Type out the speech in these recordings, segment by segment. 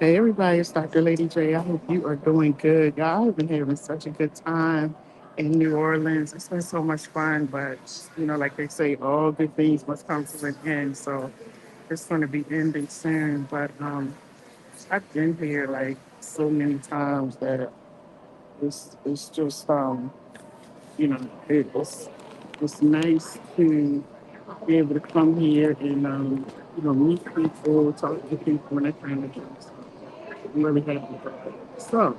Hey everybody, it's Dr. Lady J. I hope you are doing good. Y'all, I've been having such a good time in New Orleans. It's been so much fun, but like they say, all good things must come to an end. So it's going to be ending soon. But I've been here like so many times that it's just it's nice to be able to come here and meet people, talk to people, and that kind of thing. So I'm really happy about it. So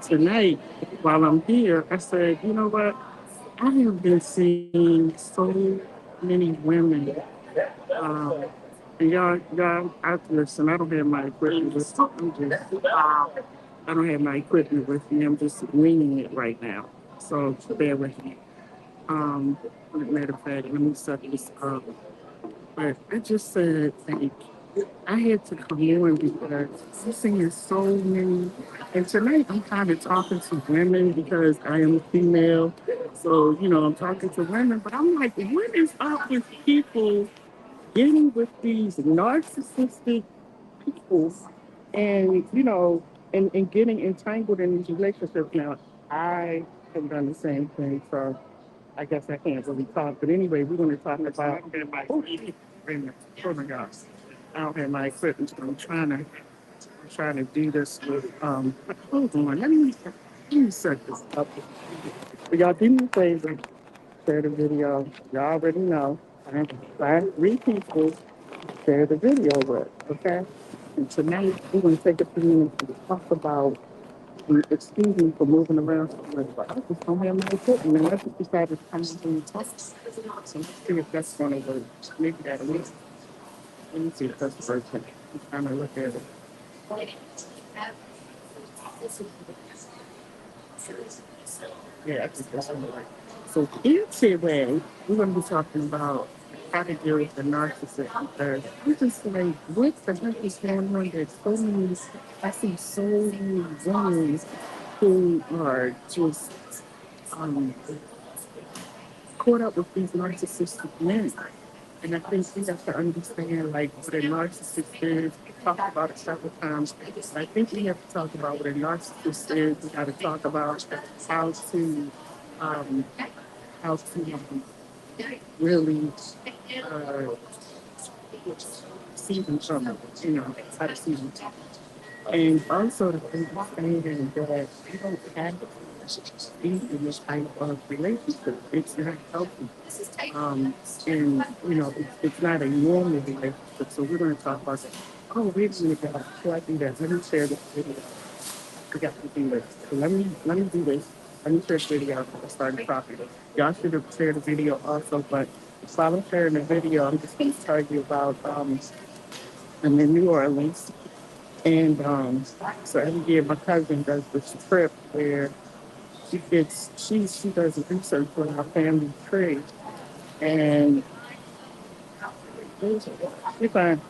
tonight, while I'm here, I said, you know what? I have been seeing so many women. Um, and I listen. I don't have my equipment with me. I don't have my equipment with me. I'm just winging it right now. So bear with me. Um, Matter of fact, let me set this up. But I just said, like, I had to come on because I'm seeing so many. And tonight I'm kind of talking to women because I am a female. So, I'm talking to women, but I'm like, what is up with people getting with these narcissistic people and, and getting entangled in these relationships? Now, I have done the same thing. So I guess I can't really talk. But anyway, we're going to talk about. Oh, wait a minute. Oh my gosh. I don't have my equipment. So I'm trying to do this with hold on, let me set this up. But y'all do me a favor, share the video. Y'all already know. Find 3 people, share the video with, okay? And tonight we're gonna take a few minutes to talk about excuse me for moving around so much, but I just don't have my equipment and I just decided to come in and talk. So let's see if that's gonna work. Maybe that'll work. Let me see if that's working. I'm trying to look at it. Yeah, I think that's gonna work. So here today, we're gonna be talking about how to deal with the narcissist because I'm just like, what the heck is going on? There's so many, I see so many women who are just um, caught up with these narcissistic men. And I think we have to understand like what a narcissist is. We talked about it several times. I think we have to talk about what a narcissist is. We got to talk about how to um, really uh, see them from, how to see them. And also the understanding that you don't have to be in this type of relationship. It's not healthy. And it's not a normal relationship. So we're going to talk about that. Oh, wait a minute, guys. Before I do that, let me share this video. I forgot to do this. So let me do this. Let me share the video. I started talking. Y'all should have shared the video also, but while I'm sharing the video, I'm just going to tell you about I'm in New Orleans. And so every year my cousin does this trip where she does research on our family tree. And she find,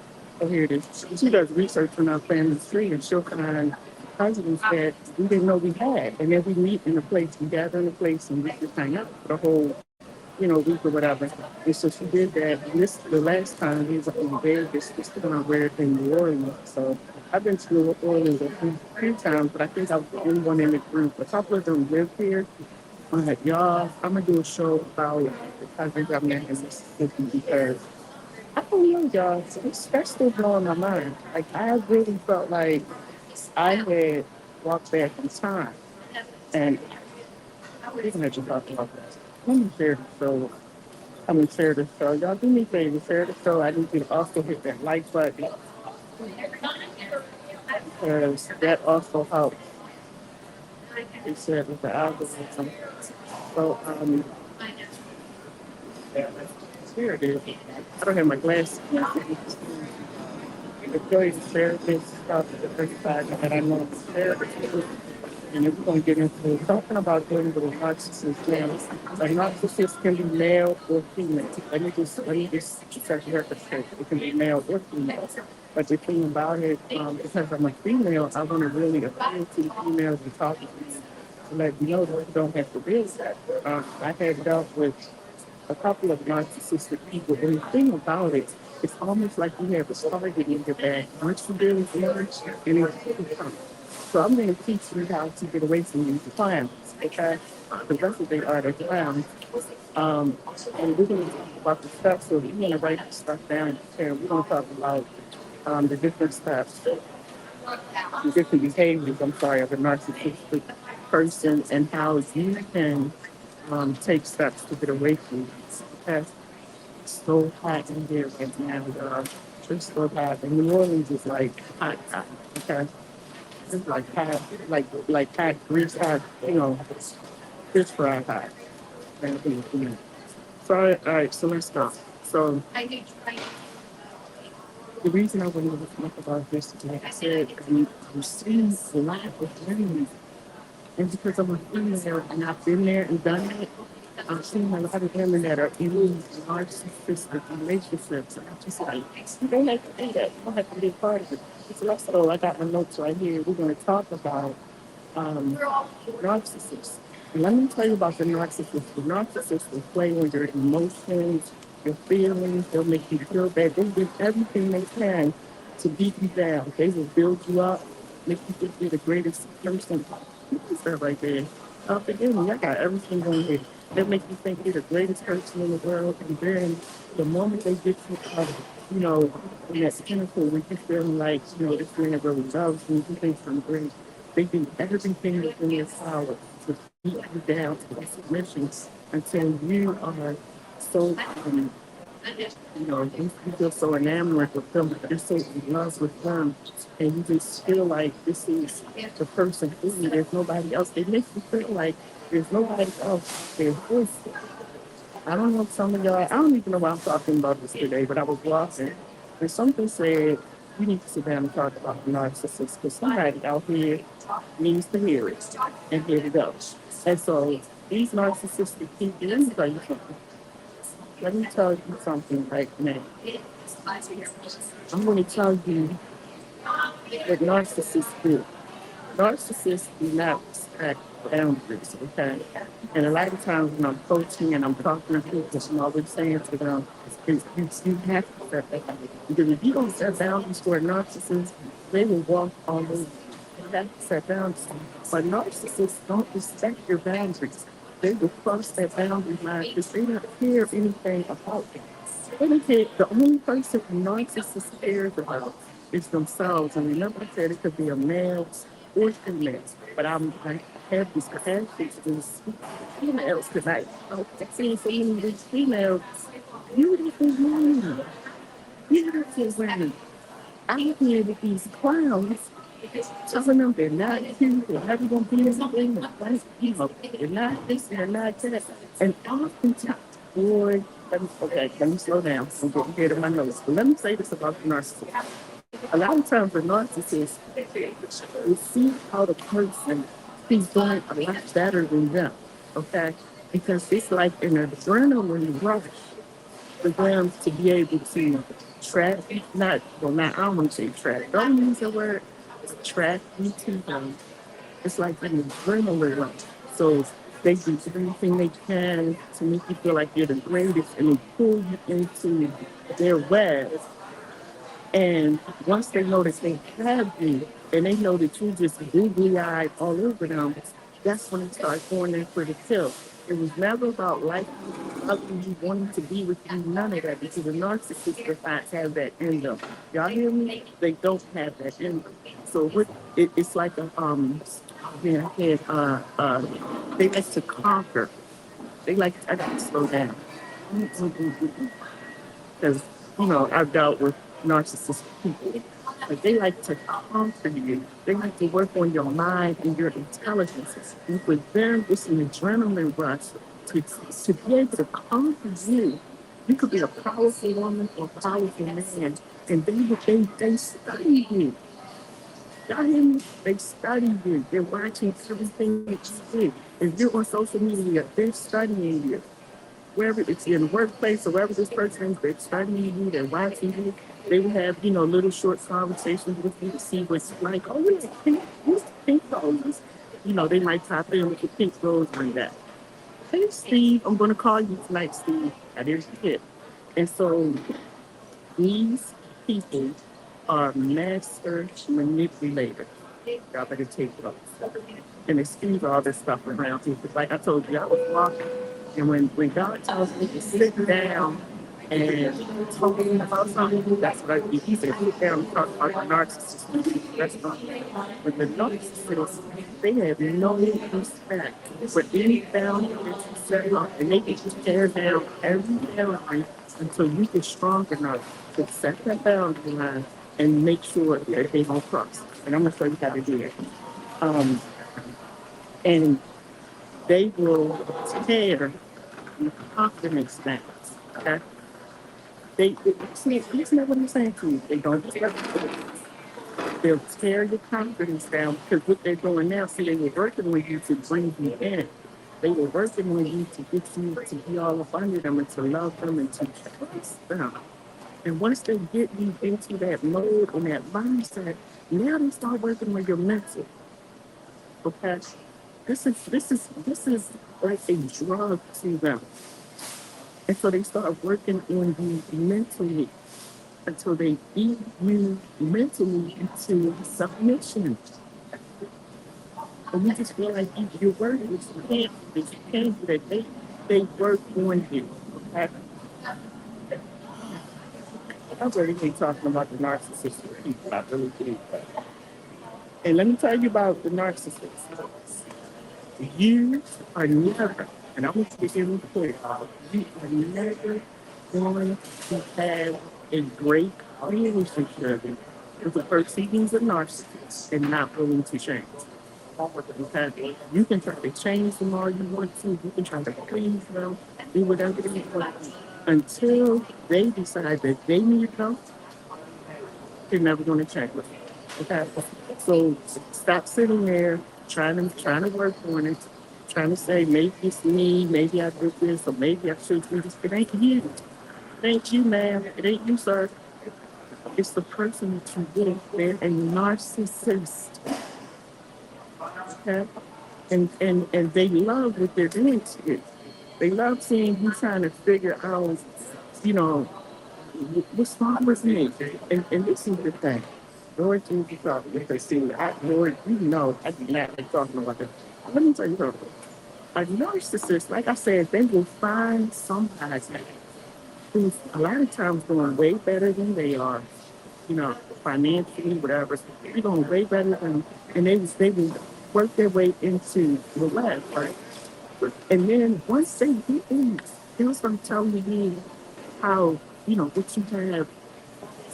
oh, here it is. She does research on our family tree and she'll find cousins that we didn't know we had. And then we meet in a place, we gather in a place and we just hang out for the whole, week or whatever. And so she did that. And this the last time we was up in Vegas, this time we're in New Orleans. So I've been to New Orleans a few times, but I think I was the only one in the group. A couple of them live here. I'm like, y'all, I'm gonna do a show about the cousins I met in Mississippi because I don't know, y'all. That's still blowing my mind. Like, I really felt like I had walked back in time. And we're gonna just talk about that. Let me share the show. I'm gonna share the show. Y'all do me a favor, share the show. I need you to also hit that like button because that also helps. It said with the algorithm. So, here it is. I don't have my glasses. The joy to share this stuff at the first time that I know to share this. And if we're going to get into talking about dealing with a narcissist now, a narcissist can be male or female. Let me just set the record straight. It can be male or female. But the thing about it, because I'm a female, I want to really appeal to the females and talk to them to let you know that you don't have to deal with that. I had dealt with a couple of narcissistic people, and the thing about it It's almost like you have a target in your back. Once you really finish, and it's coming. So I'm going to teach you how to get away from these clowns, okay? The rest of they are the clowns. Um, and we're going to talk about the steps. So we're going to write the stuff down here. We're going to talk about the different steps, the different behaviors, I'm sorry, of a narcissistic person and how you can take steps to get away from these. Okay? It's so hot in here right now. It's so hot. And New Orleans is like hot, hot. Okay? It's like hot, like hot, grease hot, fish fry hot. So, all right, so let's go. So, the reason I wanted to talk about this is, like I said, you see a lot of women, and because I'm a female and I've been there and done it, I'm seeing a lot of women that are in these narcissistic relationships. And I'm just like, you don't have to do that. You don't have to be a part of it. So also, I got my notes right here. We're going to talk about narcissists. And let me tell you about the narcissist. The narcissist will play on your emotions, your feelings. They'll make you feel bad. They do everything they can to beat you down. They will build you up, make you think you're the greatest person. You can start right there. Forgive me, I got everything on here. They make you think you're the greatest person in the world, and then the moment they get you out of, in that pinnacle, when you feel like, this man really loves you, you think I'm great, they do everything within their power to beat you down to their submission until you are so, you feel so enamored with them, you're so in love with them, and you just feel like this is the person for you. There's nobody else. It makes you feel like there's nobody else. There's this. I don't know if some of y'all, I don't even know why I'm talking about this today, but I was watching and something said, you need to sit down and talk about the narcissist because somebody out here needs to hear it. And here it goes. And so these narcissistic people, let me tell you something. Let me tell you something right now. I'm going to tell you what narcissists do. Narcissists do not respect boundaries, okay? And a lot of times when I'm coaching and I'm talking to people, I'm always saying to them, you have to set boundaries. Because if you don't set boundaries for a narcissist, they will walk all over you. You have to set boundaries. But narcissists don't respect your boundaries. They will cross that boundary line because they don't care anything about it. They don't care. The only person a narcissist cares about is themselves. And remember, I said it could be a male or female. But I have this capacity to speak to females tonight. Oh, I've seen so many of these females, beautiful women, beautiful women. I hear with these clowns telling them they're not cute, they're never going to be anything, they're not this, they're not that. And oftentimes, boy, let me slow down. I'm getting ahead of my nose. But let me say this about the narcissist. A lot of times, the narcissist, you see how the person is doing a lot better than them, okay? Because it's like an adrenaline rush for them to be able to track, not, I don't want to say track, don't use the word track you to them. It's like an adrenaline rush. So they do everything they can to make you feel like you're the greatest and they pull you into their web. And once they know that they have you and they know that you just googly eyed all over them, that's when they start going in for the kill. It was never about liking you, loving you, wanting to be with you, none of that, because the narcissist does not have that in them. Y'all hear me? They don't have that in them. So it's like they like to conquer. I got to slow down. Because, I've dealt with narcissistic people. But they like to conquer you. They like to work on your mind and your intelligence. And for them, it's an adrenaline rush to be able to conquer you. You could be a powerful woman or a powerful man, and they study you. Y'all hear me? They study you. They're watching everything that you do. If you're on social media, they're studying you. Wherever it's in the workplace or wherever this person is, they're studying you, they're watching you. They will have, little short conversations with you to see what's like. Oh, yeah, pink roses. They might type in with the pink rose on that. Hey, Steve, I'm going to call you tonight, Steve. Now, there's your hit. And so These people are master manipulators. Y'all better take it off. And excuse all this stuff around here. Because like I told you, I was walking, and when God tells me to sit down and talk about something, that's what I do. He said, sit down and talk about the narcissist. That's not. But the narcissists, they have no respect for any boundary that you set up, and they can tear down every boundary until you get strong enough to set that boundary line and make sure that they don't cross. And I'm gonna show you how to do it. Um, and they will tear your confidence down. Okay? They see, listen to what I'm saying to you. They don't tear, they'll tear your confidence down because what they're doing now, see, they were working with you to bring you in. They were working with you to get you to be all up under them and to love them and to trust them. And once they get you into that mode and that mindset, now they start working with your mental. Okay? This is like a drug to them. And so they start working on you mentally until they beat you mentally into submission. And you just feel like you're worthless. You can't do this. You can't do that. They work on you. Okay? I'm really hate talking about the narcissistic people. I really do. And let me tell you about the narcissist. You are never, and I want you to hear me clear, you are never going to have a great relationship with a person who's a narcissist and not willing to change. Okay? You can try to change them all you want to, you can try to please them, do whatever you want. Until they decide that they need help, they're never going to change. Okay? So stop sitting there trying to work on it, trying to say maybe it's me, maybe I did this, or maybe I should do this. It ain't you. It ain't you, ma'am. It ain't you, sir. It's the person that you with. They're a narcissist. Okay? And they love what they're doing to you. They love seeing you trying to figure out, you know, what's wrong with me? And this is the thing. Lord Jesus, if they see, Lord, you know, I do not like talking about that. Let me tell you something. A narcissist, like I said, they will find somebody who's a lot of times doing way better than they are, you know, financially, whatever. They're doing way better than, and they will work their way into the left, right? And then once they get in, they'll start telling you how, you know, what you have.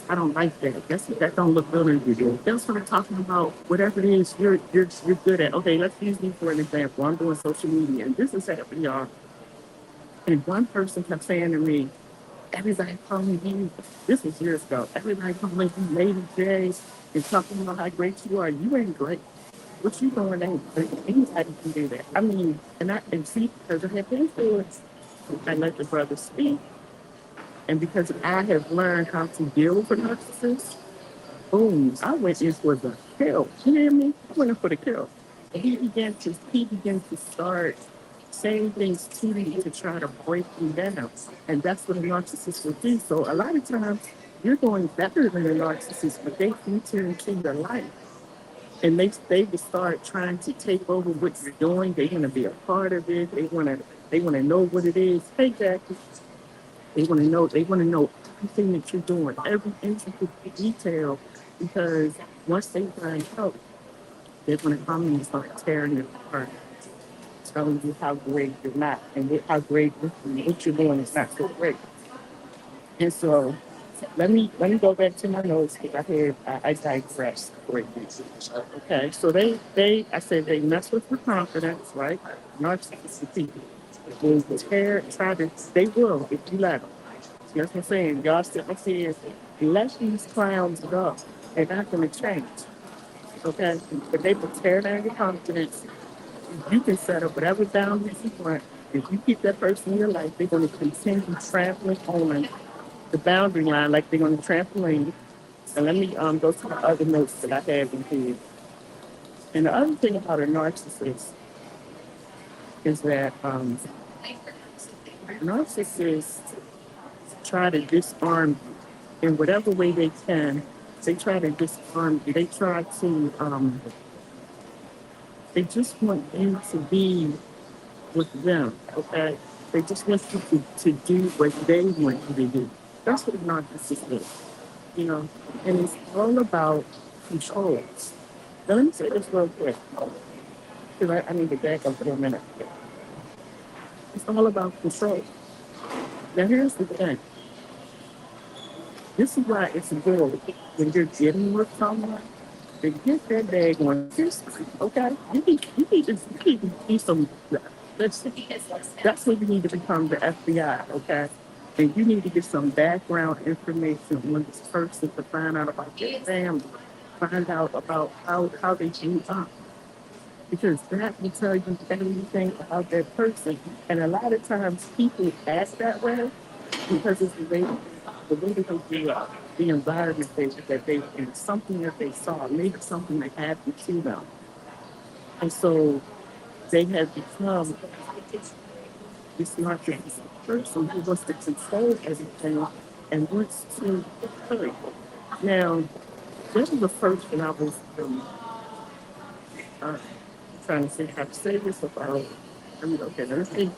I don't like that. That don't look good on you. They'll start talking about whatever it is you're good at. Okay, let's use me for an example. I'm doing social media, and this is happening, y'all. And one person kept saying to me, "Everybody calling you." This was years ago. Everybody calling you Lady J and talking about how great you are. You ain't great. What you doing ain't great. Anybody can do that. I mean, and see, because I have influence, I let the brother speak. And because I have learned how to deal with a narcissist, boom, I went in for the kill. You hear me? I went in for the kill. And he began to start saying things to me to try to break me down. And that's what a narcissist will do. So a lot of times you're doing better than a narcissist, but they enter into your life. And they will start trying to take over what you're doing. They want to be a part of it. They wanna know what it is. Hey Jackie. They want to know everything that you're doing, every intricate detail, because once they find out, they're going to come and start tearing it apart, telling you how great you're not, and how great what you're doing is not so great. And so, let me go back to my notes because I digressed greatly. Okay, so I said they mess with your confidence, right? Narcissistic people will they will if you let them. That's what I'm saying. God said, let these clowns go. They're not going to change. Okay? But they will tear down your confidence. You can set up whatever boundaries you want. If you keep that person in your life, they're going to continue trampling on the boundary line like they're on a trampoline. And let me go to the other notes that I have in here. And the other thing about a narcissist is that narcissists try to disarm you. in whatever way they can. They try to disarm you. They just want you to be with them, okay? They just want you to do what they want you to do. That's what a narcissist is, you know? And it's all about control. Now, let me say this real quick, because I need to back up for a minute. It's all about control. Now, here's the thing. This is why it's good when you're getting with someone to get that bag on history, okay? You need to do some, listen, that's when you need to become the FBI, okay? And you need to get some background information on this person to find out about their family, find out about how they grew up. Because that will tell you everything about that person. And a lot of times people act that way because it's the way that they grew up, the environment that they in, something that they saw, maybe something that happened to them. And so they have become this narcissistic person who wants to control everything and wants to hurt. Now, this is the first that I was uh, trying to say how to say this about. I mean, okay, let's think,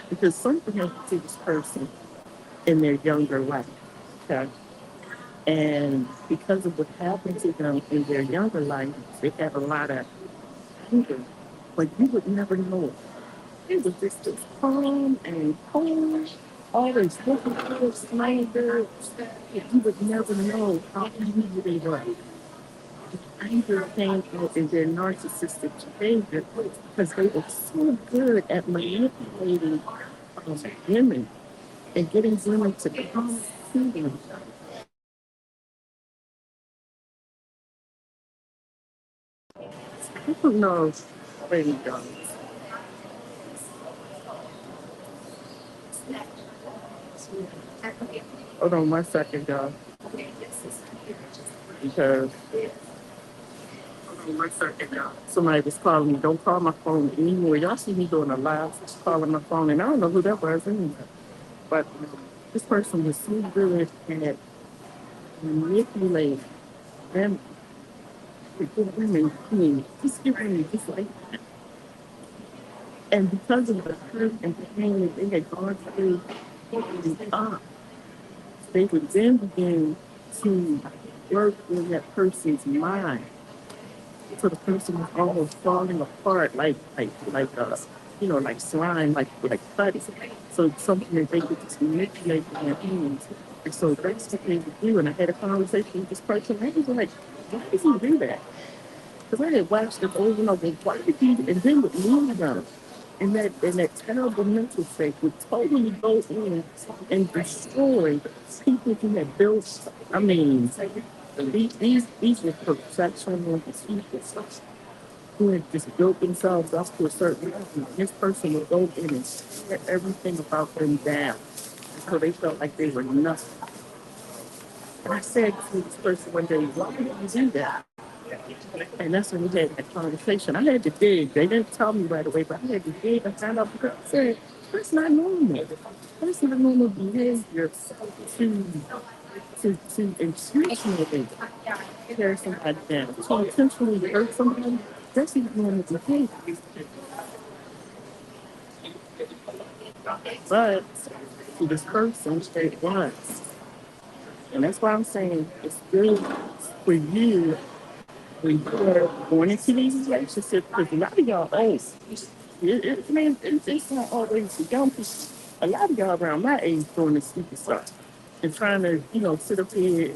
because something happened to this person in their younger life. Okay? And because of what happened to them in their younger life, they have a lot of anger, but you would never know it. It was just this calm and cold, always looking good, smiling good. You would never know how evil they were. Anger came out in their narcissistic behavior because they were so good at manipulating women and getting women to come to them. I don't know. Wait a minute. Hold on 1 second, y'all. Because hold on 1 second, y'all. Somebody was calling me. Don't call my phone anymore. Y'all see me doing a live calling my phone, and I don't know who that was anyway. But this person was so good at manipulating them to get women clean. Just get women just like that. And because of the hurt and pain that they had gone through growing up, they would then begin to work in that person's mind. So the person was almost falling apart, like slime, like putty. So something that they could just manipulate with their hands. And so that's what they would do. And I had a conversation with this person. I was like, why does he do that? Because I had watched it over and over. Why did he? And then would leave them in that terrible mental state would totally go in and destroy people who had built. I mean, these were professional people who had just built themselves up to a certain level. This person would go in and tear everything about them down. So they felt like they were nothing. And I said to this person one day, why did you do that? And that's when we had that conversation. I had to dig. They didn't tell me right away, but I had to dig and find out because I said, that's not normal. That's not normal behavior to intentionally tear somebody down. To intentionally hurt somebody, that's not normal behavior. But to this person, it was. And that's why I'm saying it's good for you when you're going into these relationships, because a lot of y'all old. It's not always the young people. A lot of y'all around my age doing this stupid stuff and trying to, sit up here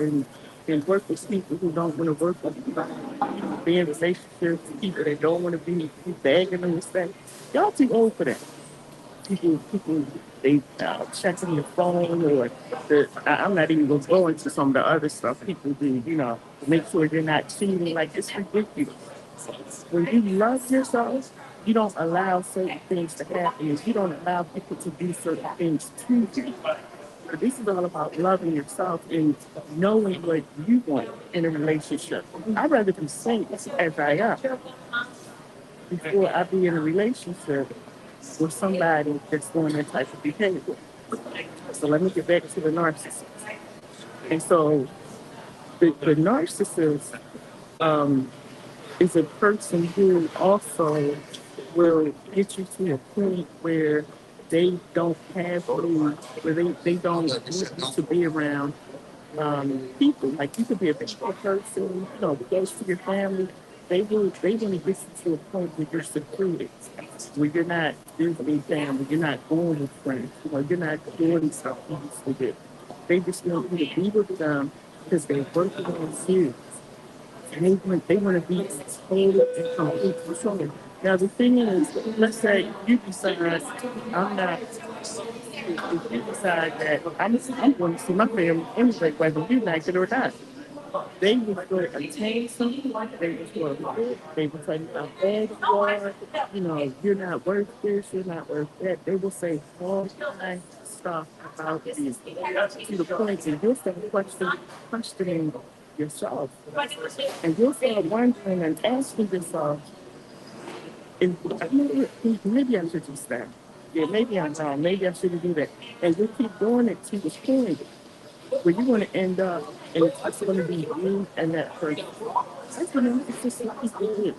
and work with people who don't want to work with you. Be in relationships with people that don't want to be begging them to stay. Y'all too old for that. People, they checking your phone or I'm not even going to go into some of the other stuff people do, to make sure you're not cheating. Like, it's ridiculous. When you love yourself, you don't allow certain things to happen. You don't allow people to do certain things to you. But this is all about loving yourself and knowing what you want in a relationship. I'd rather be single as I am before I be in a relationship with somebody that's doing that type of behavior. So let me get back to the narcissist. And so the narcissist um, is a person who also will get you to a point where they don't have you, where they don't want you to be around people. Like you could be a people person, close to your family. They want to get you to a point where you're secluded, where you're not visiting family, you're not going with friends, you're not doing stuff you used to do. They just want you to be with them because they're working on you. And they want to be in total and complete control. Now the thing is, let's say you decide I'm not. If you decide that I'm going to see my family anyway, whether you like it or not, they will go attain something. They will go good. They will tell you how bad you are. You're not worth this. You're not worth that. They will say all kinds of stuff about you to the point that you'll start questioning yourself. And you'll start wondering and asking yourself, maybe I should just stop. Yeah, maybe I'm wrong. Maybe I shouldn't do that. And you keep doing it to the point where you're going to end up, and it's going to be you and that person. That's what it's just like people do.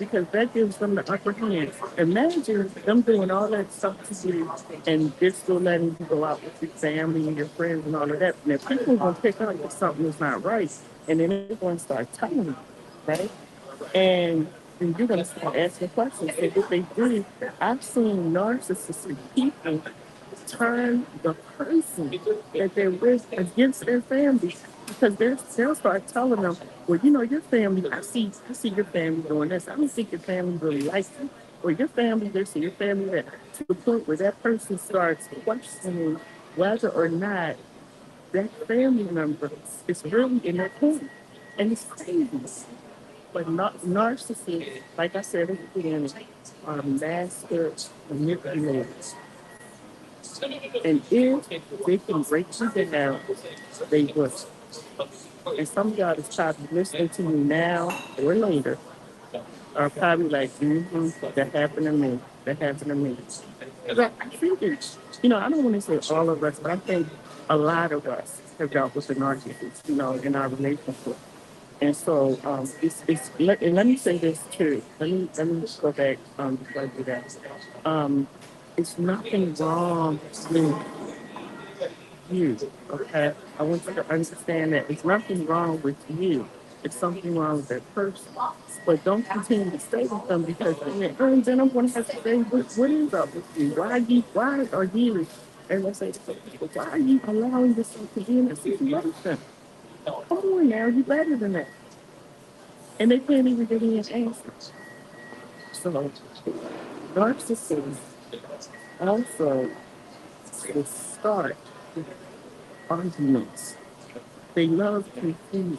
Because that gives them the upper hand. Imagine them doing all that stuff to you, and they're still letting you go out with your family and your friends and all of that. And if people are going to pick up that something is not right, and then they're going to start telling you, right? And then you're going to start asking questions. And if they do, I've seen narcissistic people turn the person that they're with against their family because they'll start telling them, well, your family, I see your family doing this. I don't think your family really likes you. Or your family this or your family that, to the point where that person starts questioning whether or not that family member is really in their corner. And it's crazy. But not narcissists, like I said at the beginning, are master manipulators. And if they can break you down, they will. And some of y'all is probably listening to me now or later are probably like, that happened to me. That happened to me. 'Cause I think it's, I don't want to say all of us, but I think a lot of us have dealt with the narcissist, in our relationship. And so and let me say this too. Let me just go back before I do that. It's nothing wrong with you. Okay, I want you to understand that it's nothing wrong with you. It's something wrong with that person. But don't continue to stay with them because then I'm going to have to say, what is up with you? Why are you? And let's say, why are you allowing this to be in a situation? Come on now, you better than that. And they can't even give me an answer. So narcissists also will start arguments. They love confusion.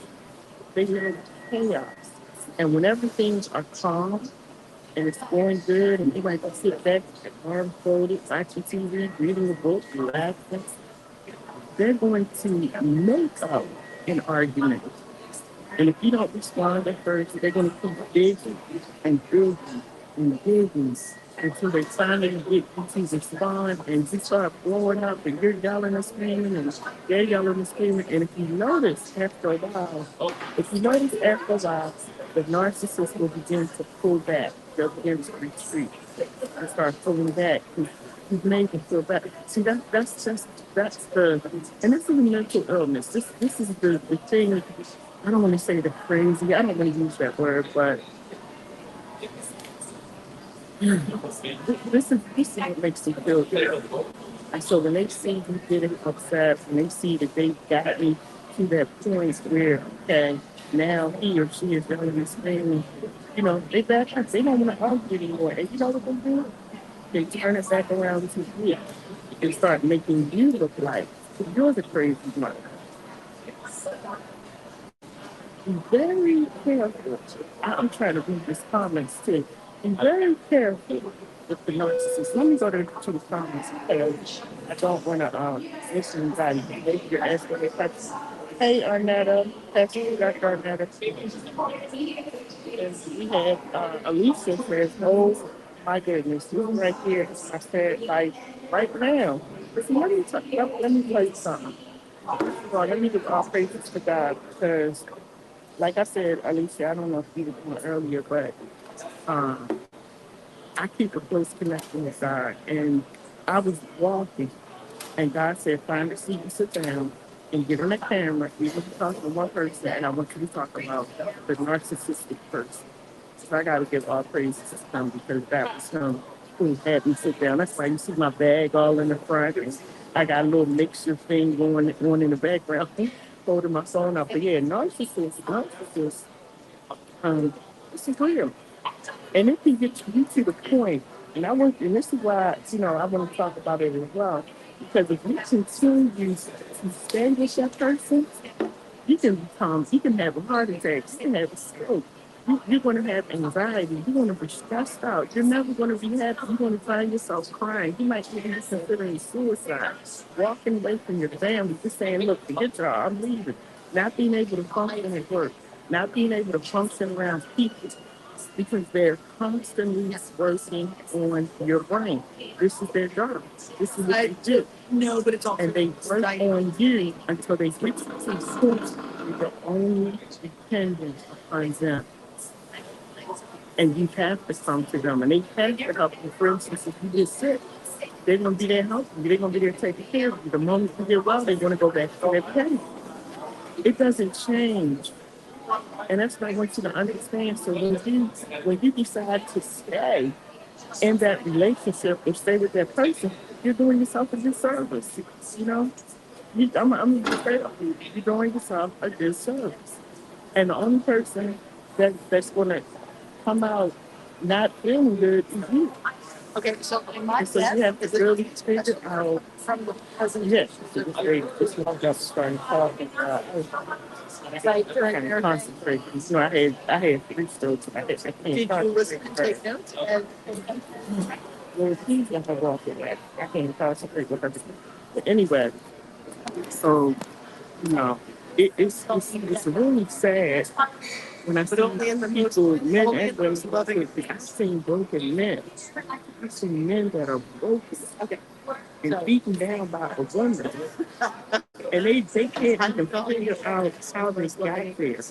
They love chaos. And whenever things are calm and it's going good and you might go sit back, arms folded, watching TV, reading a book, laughing, they're going to make up an argument. And if you don't respond at first, they're going to keep digging and digging and digging until they finally get you to respond and you start blowing up and you're yelling and screaming and they're yelling and screaming. And if you notice after a while, the narcissist will begin to pull back. They'll begin to retreat and start pulling back. You've made them feel better. See, that's the, and this is a mental illness. This is the thing. I don't want to say the crazy. I don't want to use that word, but this is what makes them feel good. And so when they see you getting upset, when they see that they got me to that point where, okay, now he or she is going to be screaming, they back up. They don't want to argue anymore. And you know what they do? They turn it back around to you and start making you look like you're the crazy one. Be very careful. I'm trying to read these comments too. Be very careful with the narcissist. Let me go to the comments page. I don't want to miss anybody. Maybe you're asking me questions. Hey, Arnetta. Pastor Dr. Arnetta. And we had Alicia says, oh my goodness, this right here. I said, like, right now. Listen, let me tell you something. Well, let me give all praises to God because, like I said, Alicia, I don't know if you were doing earlier, but um, I keep a close connection with God. And I was walking, and God said, find a seat and sit down and get on the camera. We were talking to one person, and I want you to talk about the narcissistic person. So I got to give all praises to him because that was him who had me sit down. That's why you see my bag all in the front. And I got a little mixture thing going in the background, holding my phone up. But yeah, narcissist, this is real. And it can get you to the point, and this is why, I want to talk about it as well, because if you continue to stay with that person, you can have a heart attack, you can have a stroke. You're going to have anxiety. You're going to be stressed out. You're never going to be happy. You're going to find yourself crying. You might even be considering suicide, walking away from your family, just saying, look, forget y'all, I'm leaving. Not being able to function at work, not being able to function around people because they're constantly working on your brain. This is their job. This is what they do. No, but it's also and they work on you until they get to the point where you're only dependent upon them. And you have to come to them and they have to help you. For instance, if you get sick, they're going to be there helping you. They're going to be there taking care of you. The moment you get well, they're going to go back to their pain. It doesn't change. And that's what I want you to understand. So when you decide to stay in that relationship or stay with that person, you're doing yourself a disservice. You know, I'm just straight up. You're doing yourself a disservice. And the only person that's going to come out not feeling good is you. Okay, so in my so you have to really figure out from the present. Yes, this is just starting talking. Like kind of concentrate. I had three strokes. I can't. Did you listen and take notes? Well, please let her walk away. I can't concentrate with her. But anyway, so you know, it's really sad when I see people, men and women, I've seen broken men. I've seen men that are broken and beaten down by a woman. And they can't even figure out how they got there.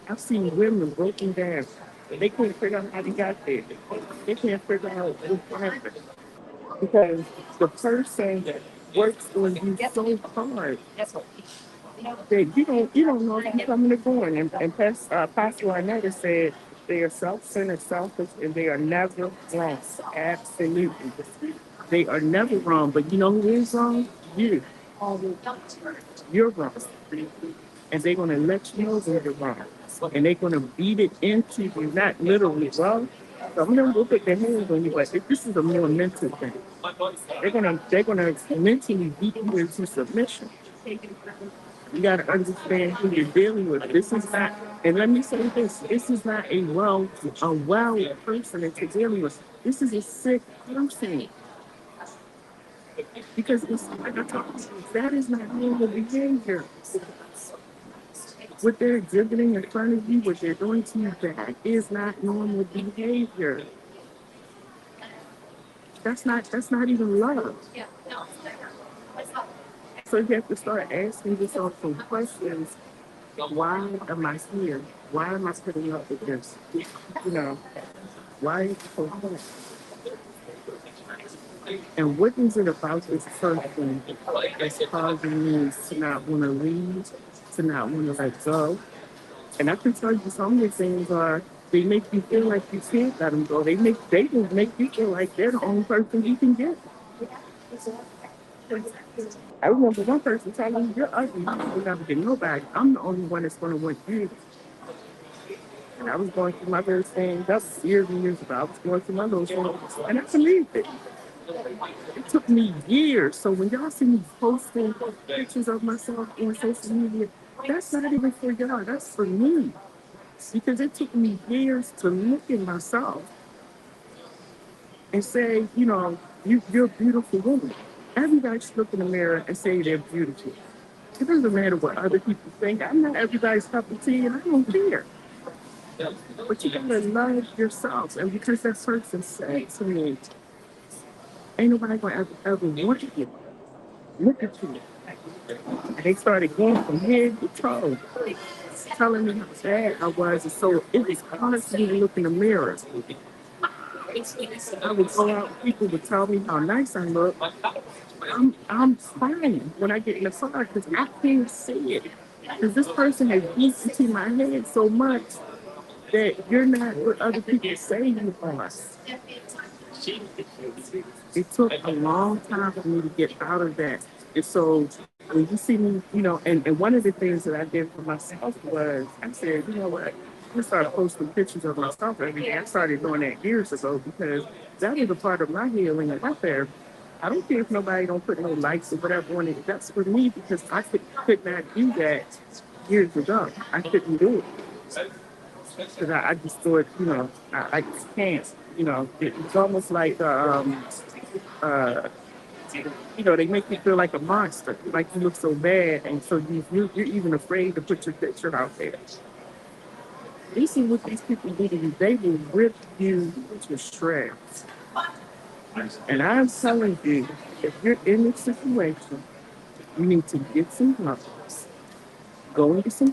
I've seen women broken down. They can't figure out how they got there. They can't figure out what happened. Because the person works on you so hard that you don't know if you're coming or going. And Pastor Arnetta said they are self-centered, selfish, and they are never wrong. Absolutely. They are never wrong. But you know who is wrong? You. You're wrong. And they're going to let you know that you're wrong. And they're going to beat it into you, not literally. Well, some of them will put their hands on you, but this is a more mental thing. They're gonna mentally beat you into submission. You gotta understand who you're dealing with. This is not, and let me say this: this is not a well person that you're dealing with. This is a sick person because it's like I told you, that is not normal behavior. What they're exhibiting in front of you, what they're doing to you, that is not normal behavior. That's not even love. So you have to start asking yourself some questions. Why am I here? Why am I putting up with this? You know, why is it so hard? And what is it about this person that's causing me to not want to leave, to not want to let go? And I can tell you some of the things are they make you feel like you can't let them go. They will make you feel like they're the only person you can get. I remember one person telling me, you're ugly, you will never get nobody. I'm the only one that's going to want you. And I was going through my very same, that was years and years ago. I was going through my little struggles, and I believed it. It took me years. So when y'all see me posting pictures of myself on social media, that's not even for y'all, that's for me. Because it took me years to look at myself and say, you're a beautiful woman. Everybody should look in the mirror and say they're beautiful. It doesn't matter what other people think. I'm not everybody's cup of tea, and I don't care. But you gotta love yourself. And because that person said to me, ain't nobody gonna ever want you. Look at you. And they started going from head to toe, telling me how bad I was. And so it was hard for me to look in the mirror. I would go out, people would tell me how nice I look. I'm fine when I get in the car because I can't see it. Because this person has beat into my head so much that you're not what other people say you are. It took a long time for me to get out of that. And so when you see me, and one of the things that I did for myself was I said, you know what? I started posting pictures of myself every day. I started doing that years ago because that was a part of my healing and my therapy. I don't care if nobody don't put no likes or whatever on it. That's for me because I could not do that years ago. I couldn't do it because I just thought, I just can't. It's almost like uh, they make you feel like a monster, like you look so bad, and so you're even afraid to put your picture out there. You see what these people do to you, they will rip you to shreds. And I'm telling you, if you're in this situation, you need to get some help. Go into some,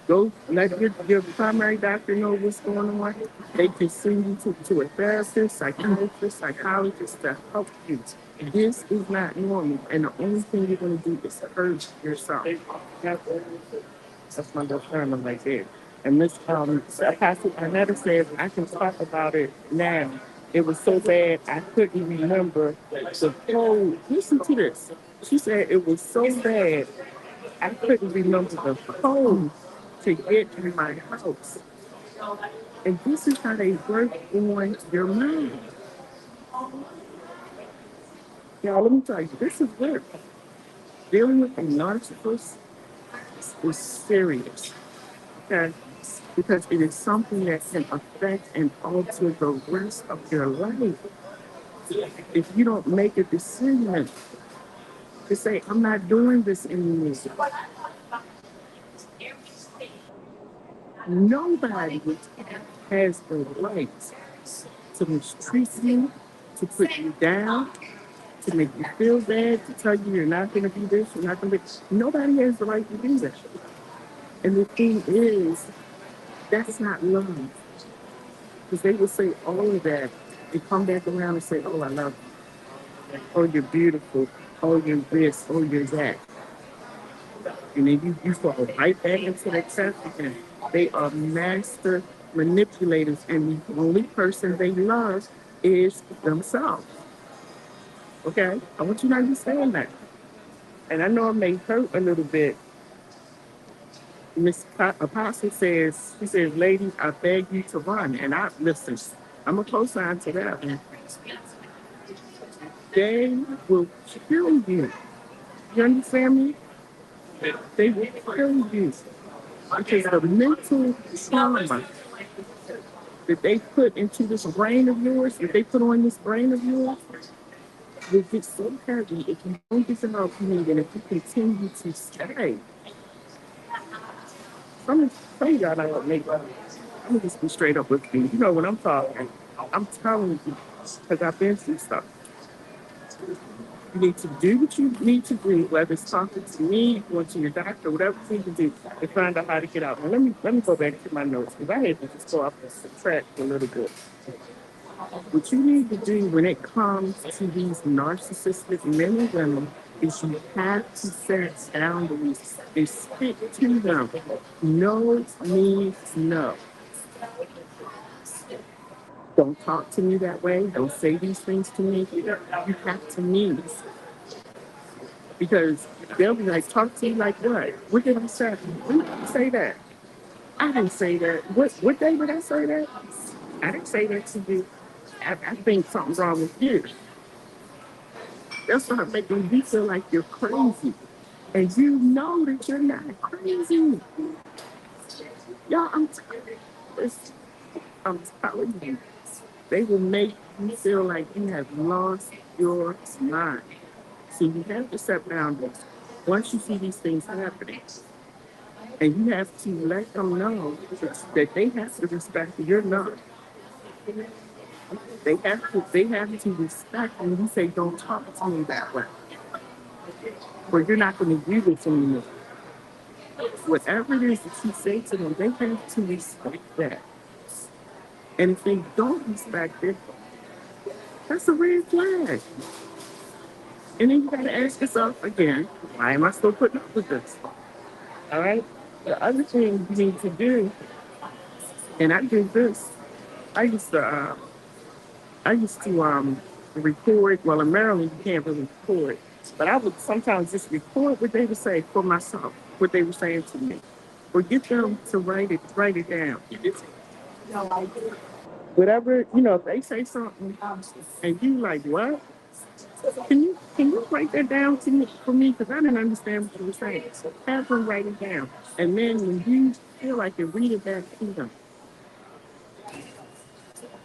go let your primary doctor know what's going on. They can send you to a therapist, psychiatrist, psychologist to help you. This is not normal, and the only thing you're going to do is hurt yourself. That's my little sermon right there. And Miss Pastor Arnetta says I can talk about it now. It was so bad I couldn't remember the code. Listen to this. She said it was so bad I couldn't remember the code to get in my house. And this is how they work on your mind. Y'all, let me tell you, this is work. Dealing with a narcissist is serious. Okay? Because it is something that can affect and alter the rest of your life. If you don't make a decision to say, I'm not doing this anymore, nobody has the right to mistreat you, to put you down, to make you feel bad, to tell you you're not going to be this, you're not going to be. Nobody has the right to do that. And the thing is, that's not love. Because they will say all of that and come back around and say, oh, I love you. Oh, you're beautiful. Oh, you're this. Oh, you're that. And then you fall right back into that trap again. They are master manipulators, and the only person they love is themselves. Okay? I want you to understand that. And I know it may hurt a little bit. Apostle says, she says, ladies, I beg you to run. And I listen, I'm a co-sign to that. They will kill you. You understand me? They will kill you. Because the mental trauma that they put into this brain of yours, that they put on this brain of yours, will get so heavy if you don't get the help you need and if you continue to stay. Some of y'all don't make I'm gonna just be straight up with you. You know when I'm talking, I'm telling you, because I've been through stuff. You need to do what you need to do, whether it's talking to me, going to your doctor, whatever you need to do, to find out how to get out. Now let me go back to my notes because I had to just go off and subtract a little bit. What you need to do when it comes to these narcissistic men and women is you have to set boundaries and stick to them. No means no. Don't talk to me that way. Don't say these things to me. You have to mean it. Because they'll be like, talk to you like what? What did I say? When did I say that? I didn't say that. What day did I say that? I didn't say that to you. I think something's wrong with you. They'll start making you feel like you're crazy. And you know that you're not crazy. Y'all, I'm telling you, they will make you feel like you have lost your mind. So you have to set boundaries once you see these things happening. And you have to let them know that they have to respect your love. They have to respect when you say, don't talk to me that way. or you're not going to do this anymore. Whatever it is that you say to them, they have to respect that. And if they don't respect it, that's a red flag. And then you got to ask yourself again, why am I still putting up with this? All right. The other thing you need to do, and I did this. I used to, uh, I used to record. Well, in Maryland, you can't really record, but I would sometimes just record what they would say for myself, what they were saying to me, or get them to write it down. Whatever if they say something, and you like what? Can you write that down to me for me? Because I didn't understand what you were saying. So have them write it down, and then when you feel like it, read it back to them.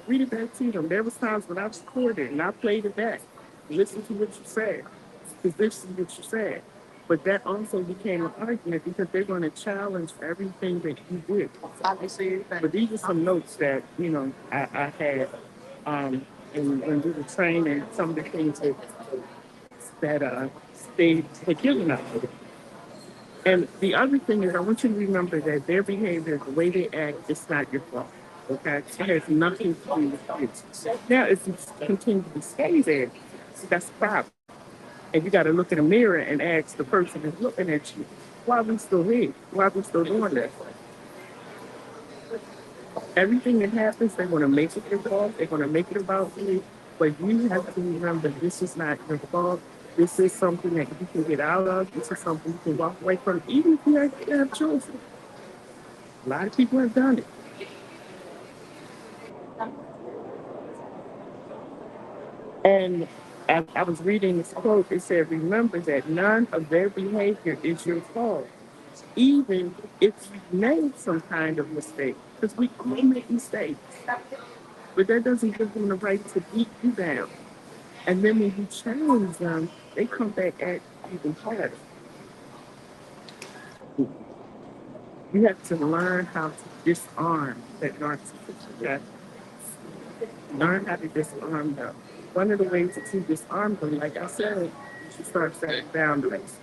Read it back to them. There was times when I recorded and I played it back. Listen to what you said. Because this is what you said. But that also became an argument because they're going to challenge everything that you did. But these are some notes that, I had and when we were training some of the things that they had given us. And the other thing is, I want you to remember that their behavior, the way they act, it's not your fault. Okay? It has nothing to do with you. Now, if you continue to stay there, that's the problem. And you got to look in the mirror and ask the person that's looking at you, why are we still here? Why are we still doing this? Everything that happens, they're going to make it your fault. They're going to make it about you. But you have to remember this is not your fault. This is something that you can get out of. This is something you can walk away from, even if you have children. A lot of people have done it. And I was reading this quote. It said, remember that none of their behavior is your fault, even if you made some kind of mistake. Because we all make mistakes. But that doesn't give them the right to beat you down. And then when you challenge them, they come back at you even harder. You have to learn how to disarm that narcissist. Okay? Learn how to disarm them. One of the ways that you disarm them, like I said, you should start setting boundaries.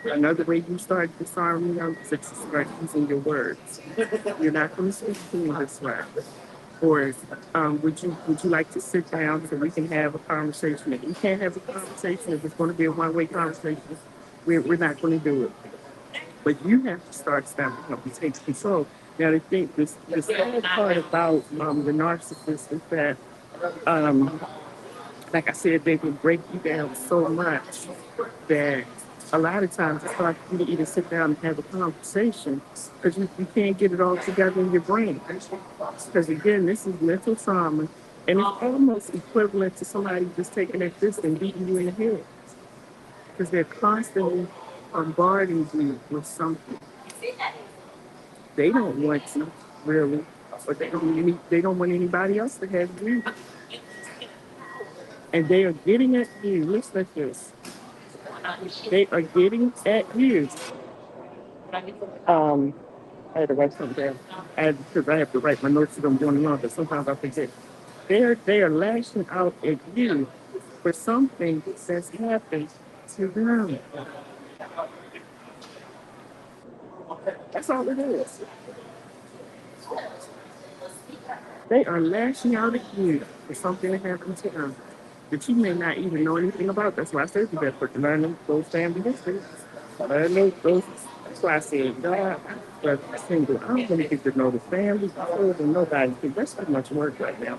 Another way you start disarming them is that you start using your words. You're not going to speak to me this way. Or would you like to sit down so we can have a conversation? If you can't have a conversation, if it's going to be a one-way conversation, we're not going to do it. But you have to start stepping up and take control. Now, I think this whole part about the narcissist is that, um, like I said, they can break you down so much that a lot of times it's hard for you to even sit down and have a conversation because you can't get it all together in your brain. Because again, this is mental trauma, and it's almost equivalent to somebody just taking their fist and beating you in the head because they're constantly bombarding you with something. They don't want you, really, but they don't want anybody else to have you. And they are getting at you. Listen at this. They are getting at you. Um, I had to write something down. Because I have to write my notes that I'm doing wrong, but sometimes I forget. They are lashing out at you for something that's happened to them. That's all it is. They are lashing out at you for something that happened to them that you may not even know anything about. That's why I said you better put learn those family histories. Learn those. That's why I said, God, but single. I don't really get to know the family before than nobody because that's too much work right now.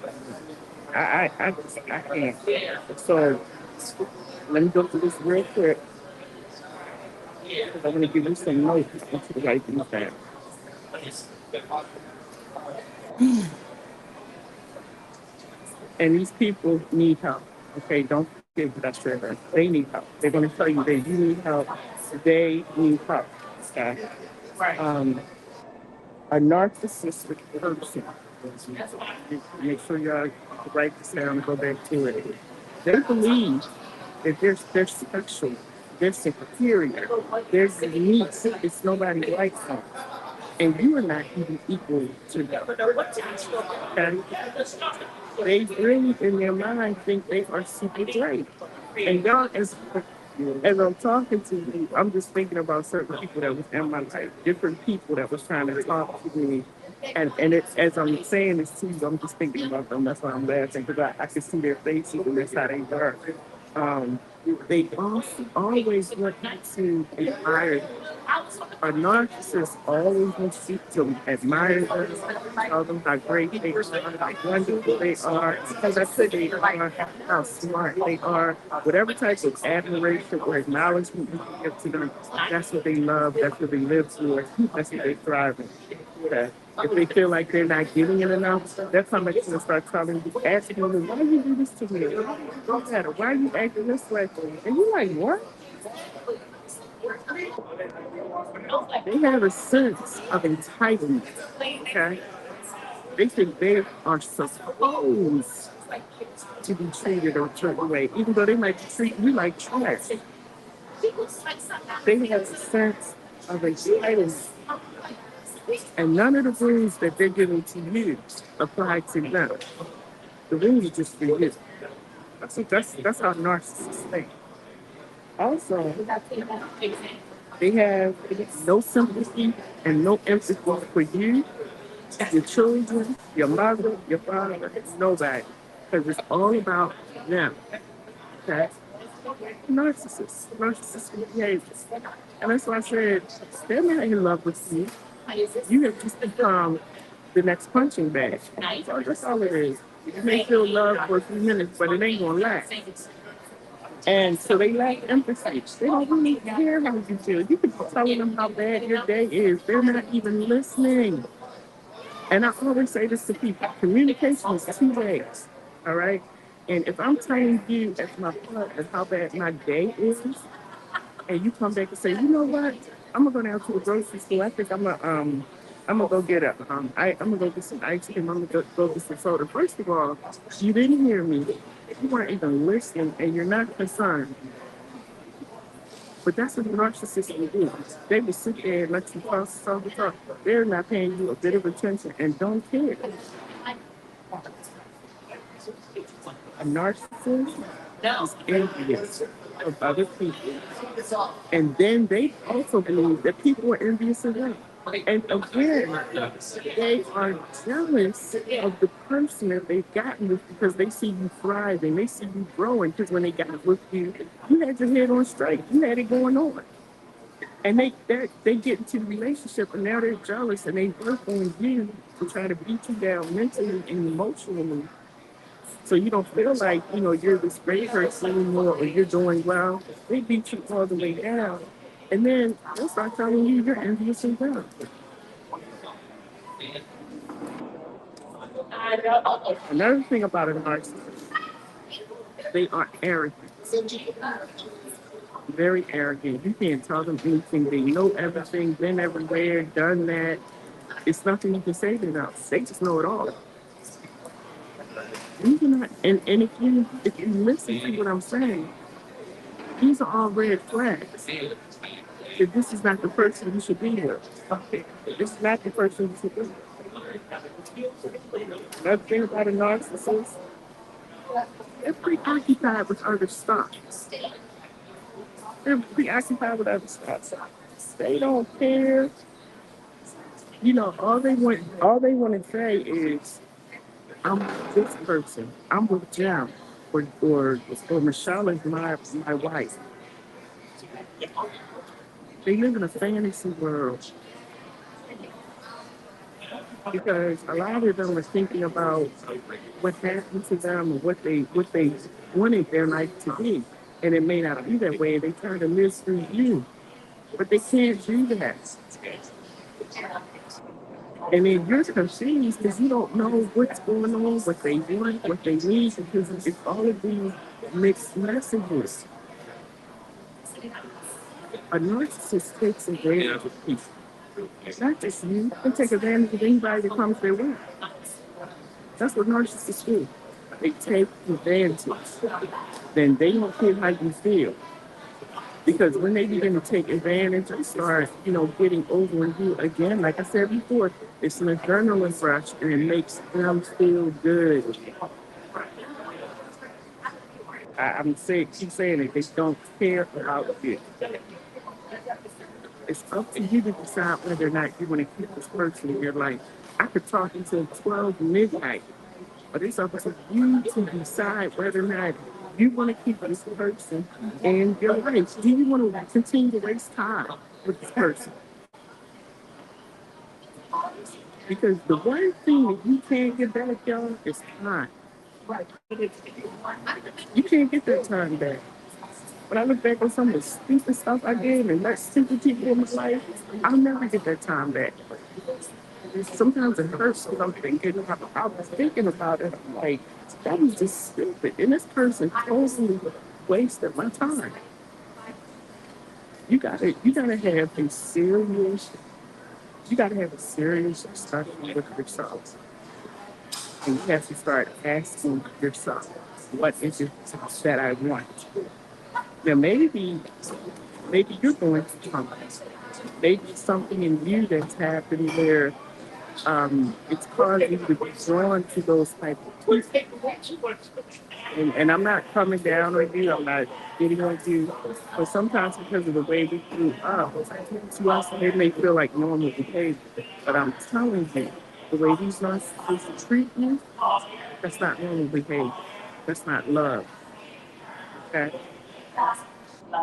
I can't. So let me go through this real quick because I'm going to give you some notes to write these down. And these people need help. Okay, don't forget what I said. They need help. They're going to tell you that you need help. They need help. Okay. Um, a narcissistic person. Make sure y'all write this down and go back to it. They believe that they're special, they're superior, they're unique. It's nobody like them. And you are not even equal to them. Okay? They really, in their mind, think they are super great. And y'all, as As I'm talking to you, I'm just thinking about certain people that was in my life, different people that was trying to talk to me. And as I'm saying this to you, I'm just thinking about them. That's why I'm laughing, because I can see their faces and that's how they were. Um, they also always want you to admire them. A narcissist always wants you to admire them, tell them how great they are, how wonderful they are, because I said they are, how smart they are. Whatever type of admiration or acknowledgement you can give to them, that's what they love, that's what they live for, that's what they thrive in. Okay. If they feel like they're not getting it enough, that's how much they start telling you, asking them, why you do this to me? Why you do that? Why are you acting this way? And you're like, what? They have a sense of entitlement. Okay. They think they are supposed to be treated a certain way, even though they might treat you like trash. They have a sense of entitlement. And none of the rules that they're giving to you apply to them. The rules are just for you. That's how narcissists think. Also, they have no sympathy and no empathy for you, your children, your mother, your father, nobody. Because it's all about them. Okay? Narcissistic behaviors. And that's why I said, they're not in love with you. You have just become the next punching bag. So that's all it is. You may feel love for a few minutes, but it ain't gonna last. And so they lack empathy. They don't really care how you feel. You can be telling them how bad your day is. They're not even listening. And I always say this to people, communication is two ways. All right. And if I'm telling you as my partner how bad my day is, and you come back and say, you know what? I'm gonna go down to the grocery store. I think I'm gonna go get I'm gonna go get some ice cream. I'm gonna go get some soda. First of all, you didn't hear me. You weren't even listening, and you're not concerned. But that's what the narcissist will do. They will sit there and let you talk. They're not paying you a bit of attention and don't care. A narcissist is envious of other people. And then they also believe that people are envious of them. And again, they are jealous of the person that they've gotten with because they see you thriving, they see you growing. Because when they got with you, you had your head on straight, you had it going on. And they get into the relationship and now they're jealous and they work on you to try to beat you down mentally and emotionally. So you don't feel like, you're this great person anymore or you're doing well. They beat you all the way down. And then they'll start telling you you're envious of them. Another thing about a narcissist, they are arrogant. Very arrogant. You can't tell them anything. They know everything, been everywhere, done that. It's nothing you can say to them. They just know it all. You cannot, and if you listen to what I'm saying, these are all red flags. That this is not the person you should be with. This is not the person you should be with. Another thing about a narcissist, they're preoccupied with other stuff. They're preoccupied with other stuff. They don't care. All they want to say is, I'm with this person. I'm with Jim. Or Michelle is my wife. They live in a fantasy world because a lot of them are thinking about what happened to them and what they wanted their life to be. And it may not be that way. They try to live through you. But they can't do that. And then you're confused because you don't know what's going on, what they want, what they need, because it's all of these mixed messages. A narcissist takes advantage of people. It's not just you. They take advantage of anybody that comes their way. That's what narcissists do. They take advantage. Then they don't care how you feel. Because when they begin to take advantage and start, getting over on you again, like I said before, it's an adrenaline rush and it makes them feel good. I'm saying, keep saying it. They don't care about you. It's up to you to decide whether or not you want to keep this person in your life. I could talk until 12 midnight, but it's up to you to decide whether or not you want to keep this person in your life. Do you want to continue to waste time with this person? Because the one thing that you can't get back, y'all, is time. You can't get that time back. When I look back on some of the stupid stuff I did and let stupid people in my life, I'll never get that time back. Sometimes it hurts because I'm thinking about, I was thinking about it. I'm like, that was just stupid. And this person totally wasted my time. You gotta have a serious, you gotta have a serious discussion with yourself. And you have to start asking yourself, what is it that I want? Now maybe you're going through something. Maybe something in you that's happened where it's causing you to be drawn to those type of people. And I'm not coming down on you, I'm not getting on you, but sometimes because of the way we grew up, to us it may feel like normal behavior. But I'm telling you, the way these narcissists treat you, that's not normal behavior. That's not love. Okay?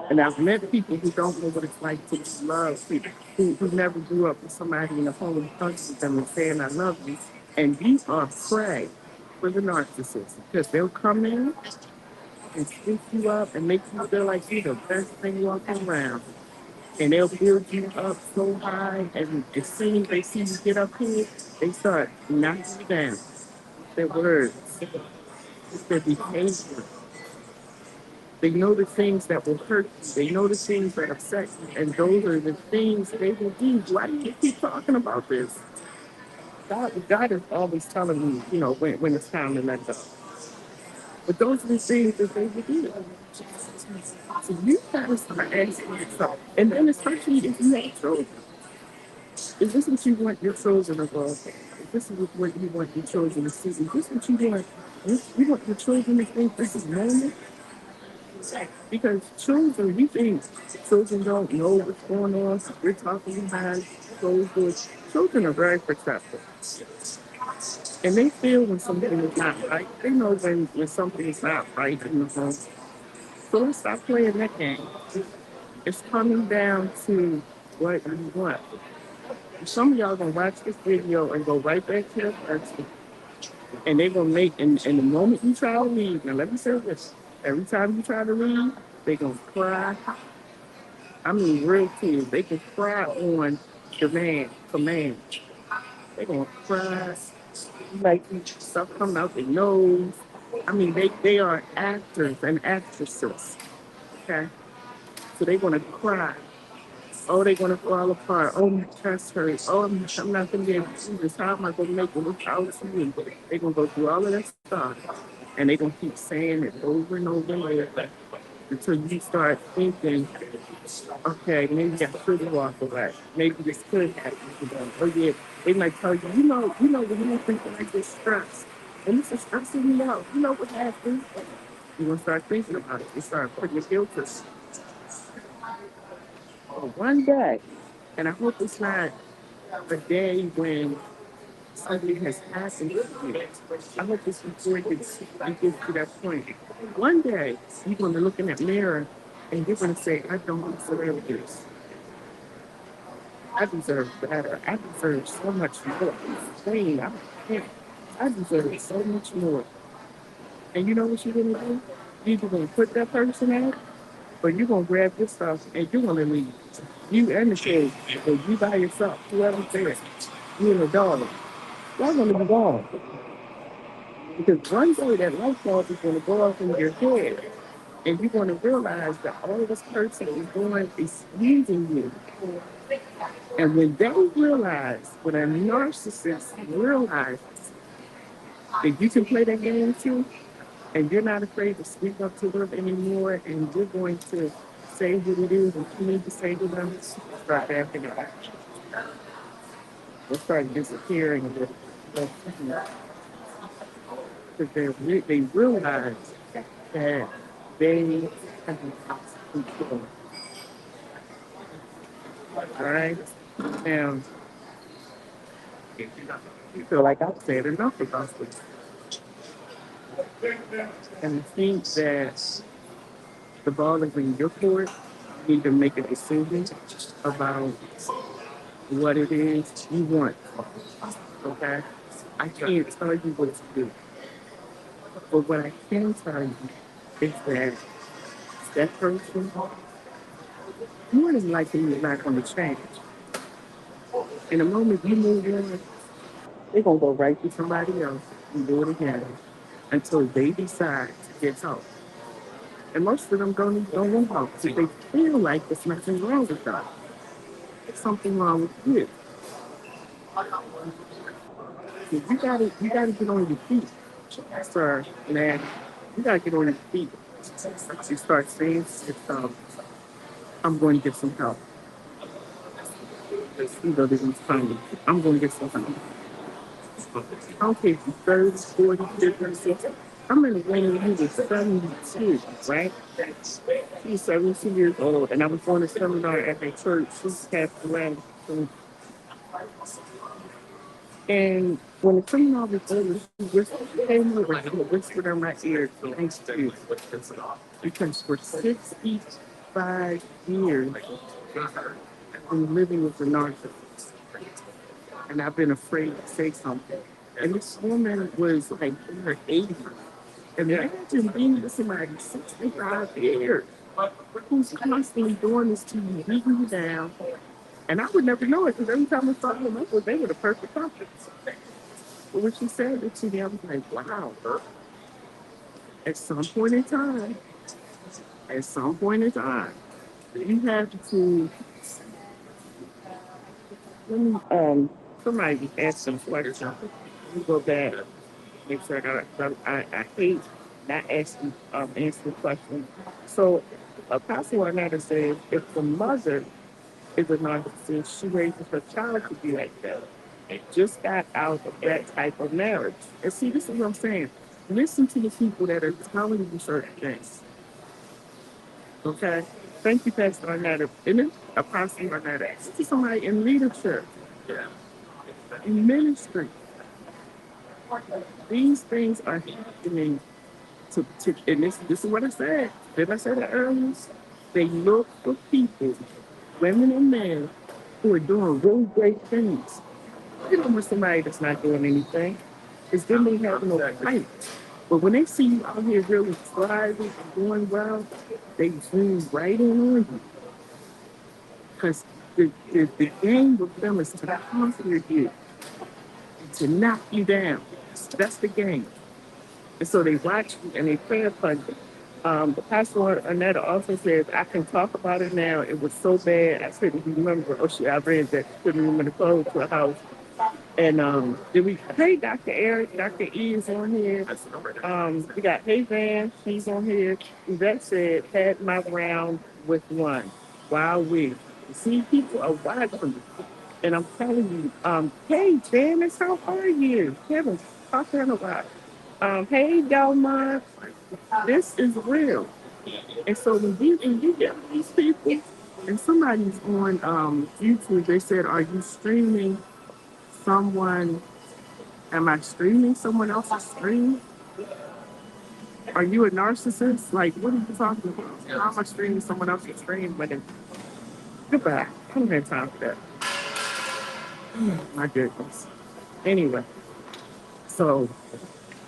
And I've met people who don't know what it's like to love people, who never grew up with somebody in the home touching them and saying, I love you. And you are prey for the narcissist because they'll come in and scoop you up and make you feel like you're the best thing walking around. And they'll build you up so high, and as soon as they see you get up here, they start knocking you down. Their words, their behavior. They know the things that will hurt you. They know the things that upset you. And those are the things they will do. Why do you keep talking about this? God is always telling me, when it's time to let go. But those are the things that they will do. So you gotta start asking yourself. And then especially if you have children. Is this what you want your children to go? Is this what you want your children to see? Is this what you want? You want your children to think this is normal? Because children, we think children don't know what's going on. We're talking behind closed doors. Children are very perceptive. And they feel when something is not right. They know when something is not right in the home. So let's stop playing that game. It's coming down to what you want. Some of y'all gonna watch this video and go right back to the person, and they gonna make and the moment you try to leave. Now let me say this: every time you try to leave, they gonna cry. I mean, real tears. They can cry on command. They gonna cry like stuff coming out their nose. I mean, they are actors and actresses. Okay, so they gonna cry. Oh, they're gonna fall apart. Oh, my chest hurts. Oh, I'm not gonna be able to do this. How am I gonna make it without you? They're gonna go through all of that stuff, and they're gonna keep saying it over and over again until you start thinking, okay, maybe I should walk away. Maybe this could happen to them. Oh yeah, they might tell you, when you're thinking like this stress, and this is stressing me out. You know what happens? You're gonna start thinking about it. You start putting your filters. One day, and I hope it's not a day when something has happened to you. I hope it's before it gets to that point. One day, you're going to look in that mirror and you're going to say, I don't deserve this. I deserve better. I deserve so much more. Clean. I deserve so much more. And you know what you're going to do? You're either going to put that person out, or you're going to grab your stuff and you're going to leave. You and the kids, or you by yourself, whoever's there, you and the dog. Y'all going to be gone. Because one day that light bulb is going to go off in your head, and you're going to realize that all this person is using you. And when they realize, when a narcissist realizes that you can play that game too, and you're not afraid to speak up to them anymore, and you're going to say what it is that you need to say to them, start acting out. They'll start disappearing. Because they realize that they have control. All right? And you feel like I've said enough about this. And I think that the ball is in your court. You need to make a decision about what it is you want. Okay? I can't tell you what to do. But what I can tell you is that that person, more than likely, is not going to change. In the moment you move on, they're going to go right to somebody else and do it again until they decide to get help. And most of them don't want help because they feel like there's nothing wrong with them. There's something wrong with you. You gotta get on your feet, sir, man. You gotta get on your feet. You start saying, I'm going to get some help. You know, this is funny. I'm going to get some help. Okay, 30, 40, 50, 60. I'm in the when he was 72, right? He was 72 years old, and I was going to seminar at a church. She passed away. And when the seminar was over, she came over and whispered in my ear, thanks to you. Because for 65 years, I've been living with a narcissist, and I've been afraid to say something. And this woman was like in her 80s. And imagine being with somebody 65 years who's constantly doing this to you, beating you down. And I would never know it because every time I saw them, they were the perfect couple. But when she said it to me, I was like, wow. At some point in time, at some point in time, you have to, let me, somebody asked some questions. Let me go back, make sure I hate not asking, answering questions. So, Apostle Arnetta says if the mother is a narcissist, she raises her child to be like that. Just got out of that type of marriage. And see, this is what I'm saying. Listen to the people that are telling you certain things. Okay? Thank you, Pastor Arnetta. And then Apostle Arnetta. This is somebody in leadership, in ministry. These things are happening to and this is what I said. Did I say that earlier? They look for people, women and men, who are doing really great things. They don't want somebody that's not doing anything. Because then they have no fight. But when they see you out here really thriving and doing well, they zoom right in on you. Because the game with them is to conquer you, to knock you down. That's the game. And so they watch you and they pray upon you. The pastor Annetta also says, I can talk about it now. It was so bad, I couldn't remember. Oh, shit, I read that. Couldn't remember the code to a house. And did we? Hey, Dr. Eric, Dr. E is on here. We got Hey Van, she's on here. That said, had my round with one. Wow, we see people are watching, and I'm telling you, hey Janice, how are you? Kevin, talk to him about. Hey Delma, this is real. And so when you get these people, and somebody's on YouTube, they said, "Are you streaming someone? Am I streaming someone else's stream? Are you a narcissist? Like, what are you talking about? How am I streaming someone else's stream? But then, goodbye. I don't have time for that. My goodness. Anyway, so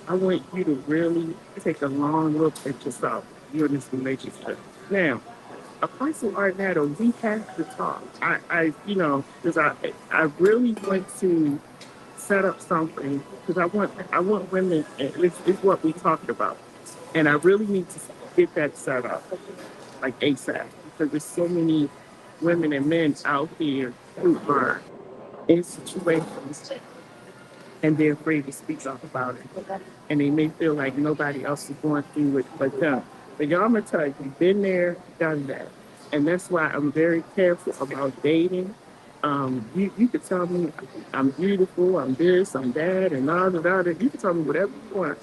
I want you to really take a long look at yourself. You're in this relationship. Now, Apostle Arnado, we have to talk. Because I really want to set up something because I want women. It's what we talked about, and I really need to get that set up like ASAP because there's so many women and men out here who are in situations and they're afraid to speak up about it, and they may feel like nobody else is going through it but them. But y'all, I'm gonna tell you, been there, done that, and that's why I'm very careful about dating. You could tell me I'm beautiful, I'm this, I'm that, and all that. You can tell me whatever you want,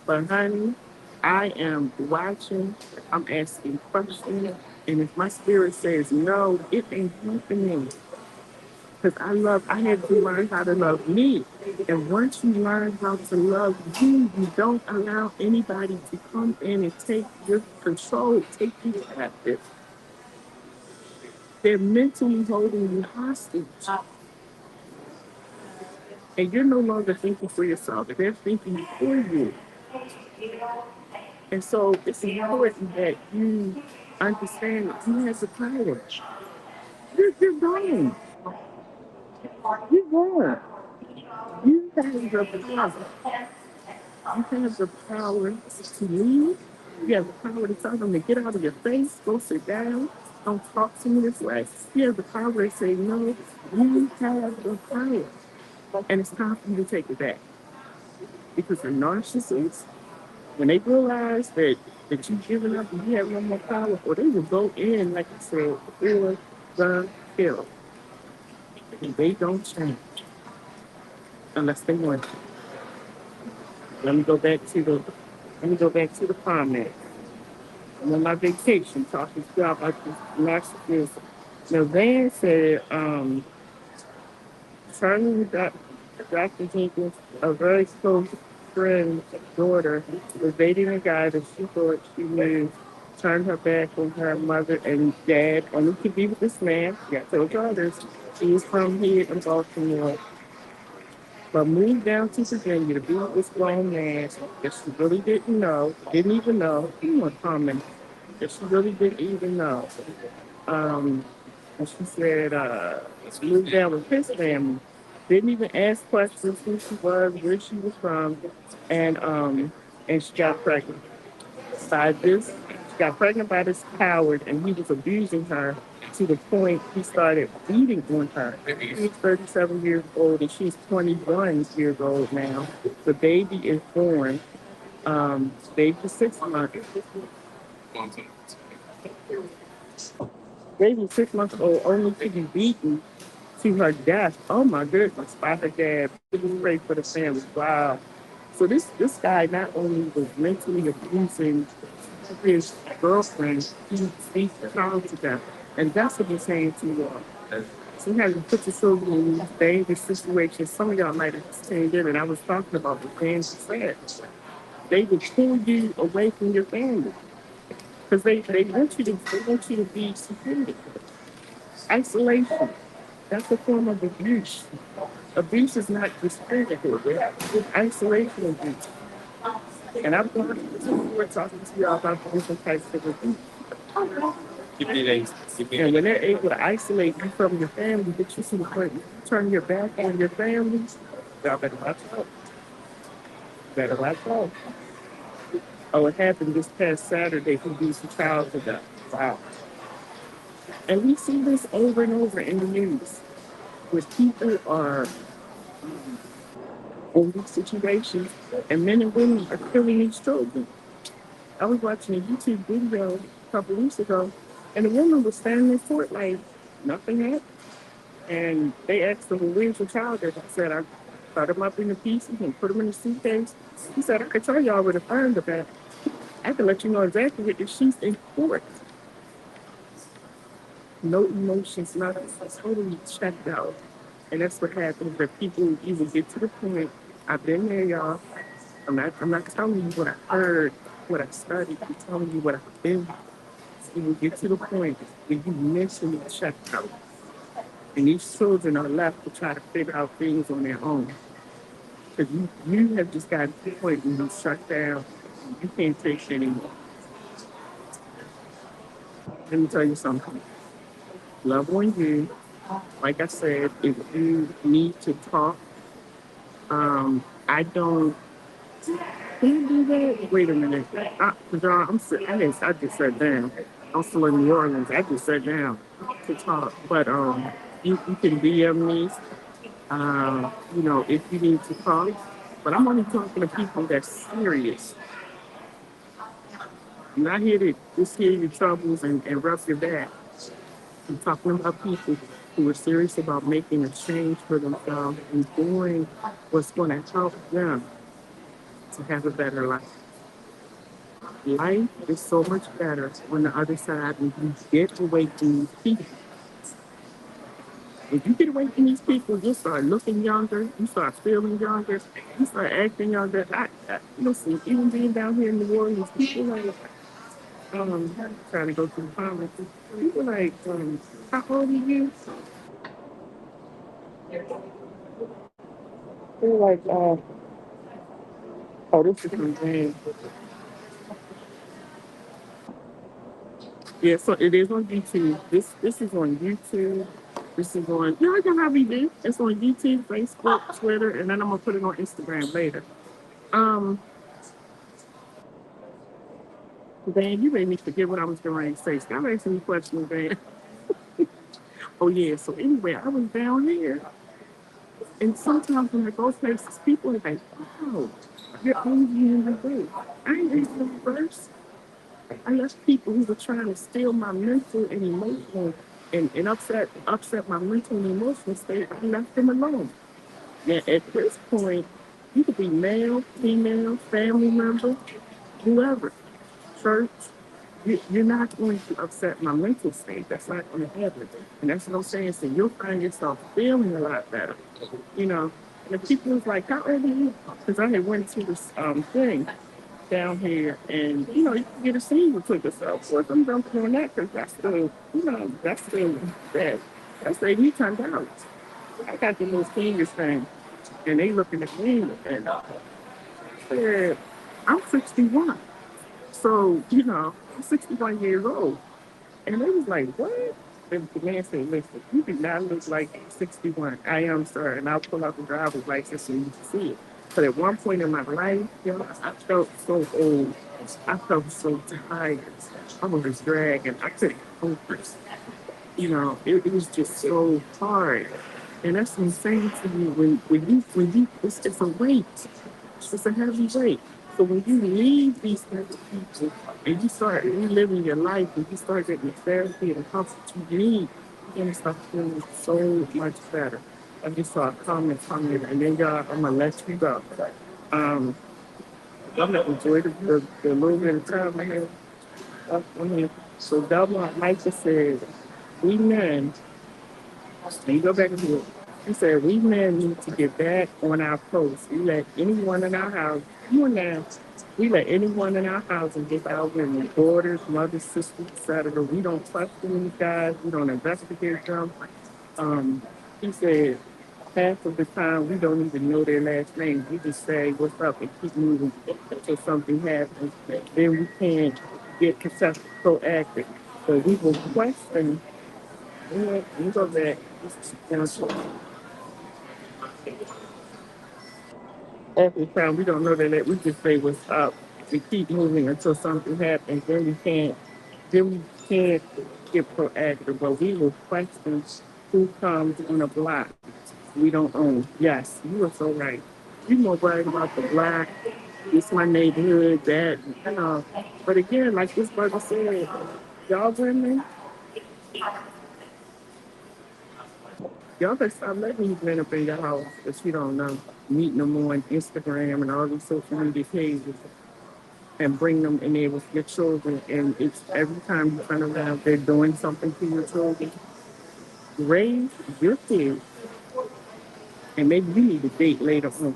but honey, I am watching, I'm asking questions, and if my spirit says no, it ain't happening. Because I had to learn how to love me. And once you learn how to love you, you don't allow anybody to come in and take your control, take you captive. They're mentally holding you hostage. And you're no longer thinking for yourself, they're thinking for you. And so it's important that you understand that you have the power. You're wrong. You're wrong. You have the power. You have the power to leave. You have the power to tell them to get out of your face, go sit down, don't talk to me this way. You have the power to say no. You have the power. And it's time for you to take it back. Because the narcissists, when they realize that you've given up and you have no more power, or they will go in, like I said, for the kill. And they don't change unless they want to. Let me go back to the comment. I'm on my vacation talking about this narcissist. Now Van said, Charlie with Dr. Jenkins, a very close friend's daughter, was dating a guy that she thought she knew, turned her back on her mother and dad, only to be with this man. Yeah, I told y'all this. She was from here in Baltimore, but moved down to Virginia to be with this grown man that she really didn't even know. He was common that she really didn't even know. Um, and she said she moved down with his family. Didn't even ask questions who she was, where she was from, and she got pregnant by this. She got pregnant by this coward, and he was abusing her to the point he started beating on her. She's 37 years old, and she's 21 years old now. The baby is born. Baby is 6 months. Baby 6 months old, only to be beaten to her death. Oh my goodness, by her dad. Please pray for the family. Wow. So this guy not only was mentally abusing his girlfriend, he beat the child to death. And that's what we're saying to you all. Sometimes you put yourself in these dangerous situations. Some of y'all might have just tuned in, and I was talking about the things said. They would pull you away from your family because they want you to be secluded. Isolation. That's a form of abuse. Abuse is not just physical. It's isolation abuse. And I'm going to talking to y'all about the different types of abuse. And when they're able to isolate you from your family, that you see the point, you turn your back on your family, y'all better watch out. Better watch out. Oh, it happened this past Saturday. He beat the child to death. Wow. And we see this over and over in the news where people are in these situations and men and women are killing these children. I was watching a YouTube video a couple weeks ago, and the woman was standing in court like nothing happened. And they asked her, well, where's your child at? She said, I cut him up into pieces and put him in a suitcase. He said, I could tell y'all where to find the back. I can let you know exactly what she's in court. No emotions, nothing. It's totally checked out. And that's what happens that people either get to the point, I've been there, y'all. I'm not telling you what I heard, what I studied. I'm telling you what I've been. You will get to the point where you mentally check out. And these children are left to try to figure out things on their own. Because you have just gotten to the point where you shut down. You can't take it anymore. Let me tell you something. Love on you. Like I said, if you need to talk, I don't. Can you do that? Wait a minute. John, I just sat down. I'm still in New Orleans. I just sat down to talk. But you can DM me, if you need to talk. But I'm only talking to people that's serious. I'm not here to just hear your troubles and rub your back. I'm talking about people who are serious about making a change for themselves and doing what's going to help them to have a better life. Life is so much better on the other side when you get away from these people. If you get away from these people, you start looking younger, you start feeling younger, you start acting younger. Listen, even being down here in New Orleans, people like, trying to go to the comments, people like, how old are you? They're like, oh, this is insane. Yeah, so it is on YouTube. This is on YouTube. This is on, yeah, I can have you do. It's on YouTube, Facebook, Twitter, and then I'm gonna put it on Instagram later. Um, Dan, you made me forget what I was going to say. Stop asking me questions, Dan. Oh yeah. So anyway, I was down here, and sometimes when I go places, people are like, "Wow, you're only in the way." I ain't in the reverse. I left people who were trying to steal my mental and emotional and upset my mental and emotional state. I left them alone. Now at this point, you could be male, female, family member, whoever, church. You're not going to upset my mental state. That's not going to happen. And that's what I'm saying. So you'll find yourself feeling a lot better. You know, and the people was like, how old are you? Because I had went to this thing down here, and you can get a senior ticket. So of course I'm jumping on that because that's the $800. I got the little seniors thing, and they looking at me and said, I'm 61. So, I'm 61 years old. And they was like, what? And the man said, listen, you do not look like 61. I am, sir. And I'll pull out the driver's license so you can see it. But at one point in my life, I felt so old. I felt so tired. I was dragging. I couldn't focus. It was just so hard. And that's what I'm saying to you. It's a weight. It's a heavy weight. So when you leave these kinds of people and you start reliving your life and you start getting the therapy and the help that you need, you're gonna start feeling so much better. I just saw a comment from you, and then y'all, I'm gonna let you go. Um, I'm gonna enjoy the little bit of time I have up on here. So Delmont Micah said, we men, and you go back and do it. He said, we men need to get back on our posts. We let anyone in our house, you and now, we let anyone in our house and get our women, daughters, mothers, sisters, etc. We don't question these guys. We don't investigate them. Um, he said, half of the time we don't even know their last names. We just say what's up and keep moving until something happens. Then we can't get proactive. So we will question. You go back. Every time we don't know that we just say what's up. We keep moving until something happens. Then we can't get proactive. But we will question who comes on a block we don't own. Yes, you are so right. You more worried about the block. It's my neighborhood. That. But again, like this brother said, y'all women, y'all better stop letting these men up in your house that you don't know, meeting them on Instagram and all these social media pages and bring them in there with your children. And it's every time you turn around, they're doing something to your children. Raise your kids, and maybe you need to date later on.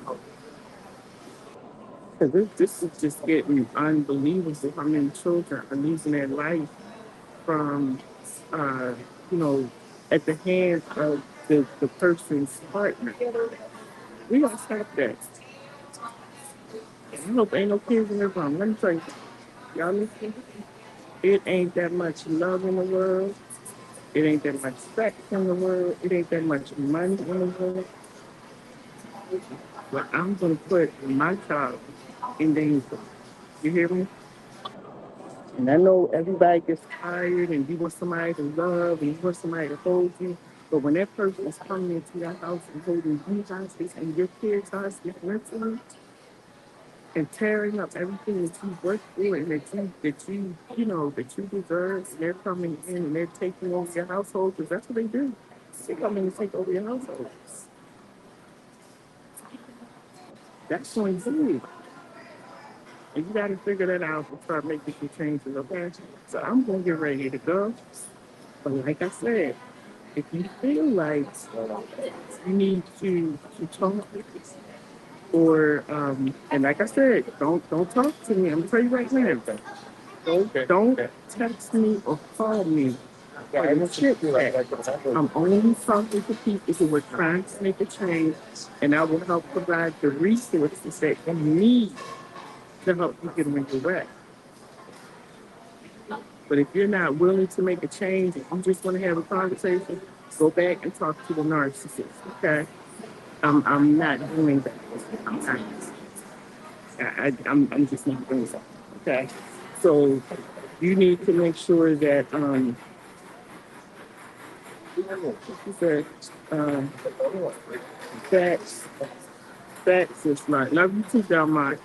Because this is just getting unbelievable. How many children are losing their life from, uh, you know, at the hands of the person's partner. We gotta stop that. I hope ain't no kids in the room. Let me tell you, y'all listen. It ain't that much love in the world. It ain't that much sex in the world. It ain't that much money in the world. But I'm gonna put my child in danger. You hear me? And I know everybody gets tired and you want somebody to love and you want somebody to hold you. But when that person is coming into your house and holding you hostage and your kids hostage mentally and tearing up everything that you worked for and that you deserve, and they're coming in and they're taking over your household because that's what they do. They come in and take over your household. That's on you. And you got to figure that out and start making some changes, okay? So I'm going to get ready to go. But like I said, if you feel like you need to talk, or and like I said, don't talk to me. I'm gonna tell you right now. Don't text me or call me for the chit chat. I'm only talking to people who are trying to make a change, and I will help provide the resources that you need to help you get on your way. But if you're not willing to make a change and you just want to have a conversation, go back and talk to the narcissist. Okay, I'm not doing that. I'm not. I'm just not doing that. Okay, so you need to make sure that that facts facts is right. Love you too, Delmont.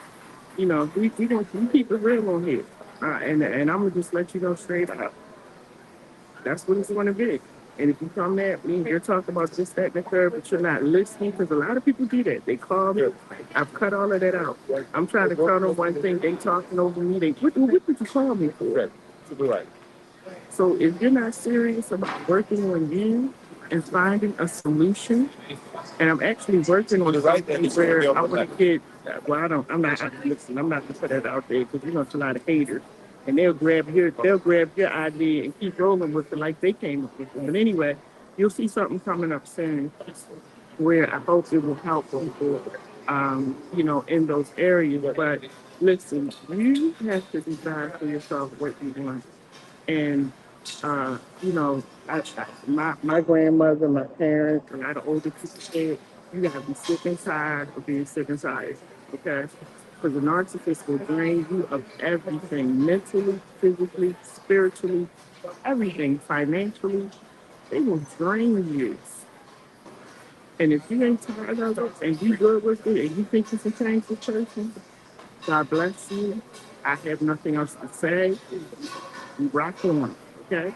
You know, we keep it real on here. And I'm gonna just let you know straight up. That's what it's gonna be. And if you come at me and you're talking about this, that, and the third, but you're not listening, because a lot of people do that. They call me. I've cut all of that out. I'm trying to tell them one thing. They talking over me. What did you call me for? So if you're not serious about working on you and finding a solution, and I'm actually working on something where I want to get. Well, I don't. I'm not. Listen, I'm not gonna put that out there because you know it's a lot of haters, and they'll grab your idea and keep rolling with it like they came up with it. But anyway, you'll see something coming up soon where I hope it will help people, you know, in those areas. But listen, you have to decide for yourself what you want. And you know, my grandmother, my parents, a lot of older people said, you gotta be sick inside of being sick inside. Okay? Because the narcissist will drain you of everything, mentally, physically, spiritually, everything, financially. They will drain you. And if you ain't tired of it and you good with it and you think you can change the person, God bless you. I have nothing else to say. You rock on, okay?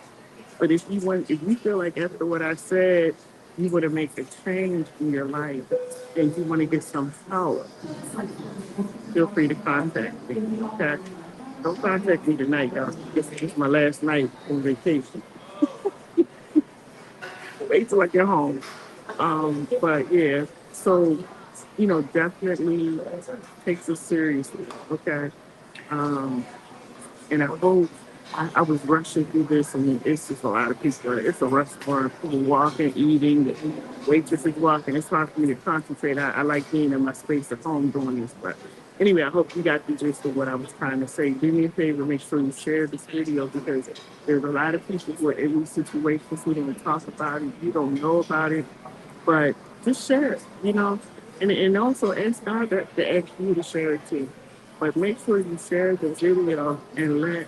But if you feel like after what I said, you want to make a change in your life and you want to get some help, feel free to contact me, okay? Don't contact me tonight, y'all. This is my last night on vacation. Wait till I get home. But yeah, so, you know, definitely takes it seriously, okay? Um, and I hope I was rushing through this. I mean, it's just a lot of people. It's a restaurant, people walking, eating, the waitress is walking. It's hard for me to concentrate. I like being in my space at home doing this. But anyway, I hope you got the gist of what I was trying to say. Do me a favor, make sure you share this video because there's a lot of people who are in these situations who don't talk about it. You don't know about it, but just share it, you know. And also ask God to ask you to share it too. But make sure you share the video and let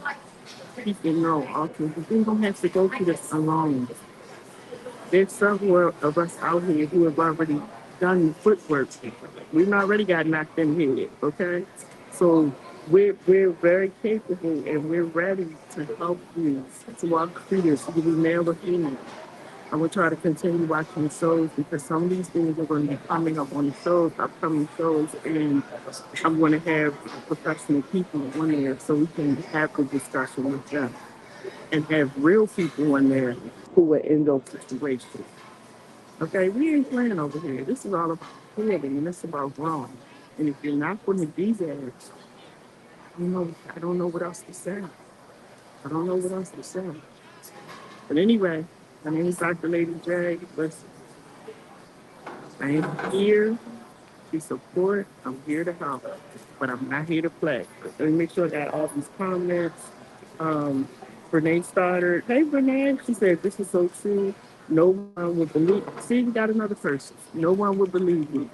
people know also you don't have to go through this alone. There's several of us out here who have already done the footwork. We've already got knocked in here, okay? So we're very capable and we're ready to help you to walk through this. You will nail the human. I will try to continue watching the shows because some of these things are going to be coming up on the shows, upcoming shows, and I'm going to have professional people on there so we can have the discussion with them and have real people on there who are in those situations. Okay, we ain't playing over here. This is all about healing and it's about growing. And if you're not going to be there, you know, I don't know what else to say. I don't know what else to say. But anyway, my name is Dr. Lady J. Listen, I am here to support. I'm here to help, but I'm not here to play. Let me make sure I got all these comments. Um, Renee started. Hey, Renee. She said, this is so true. No one would believe. See, we got another person. No one would believe me.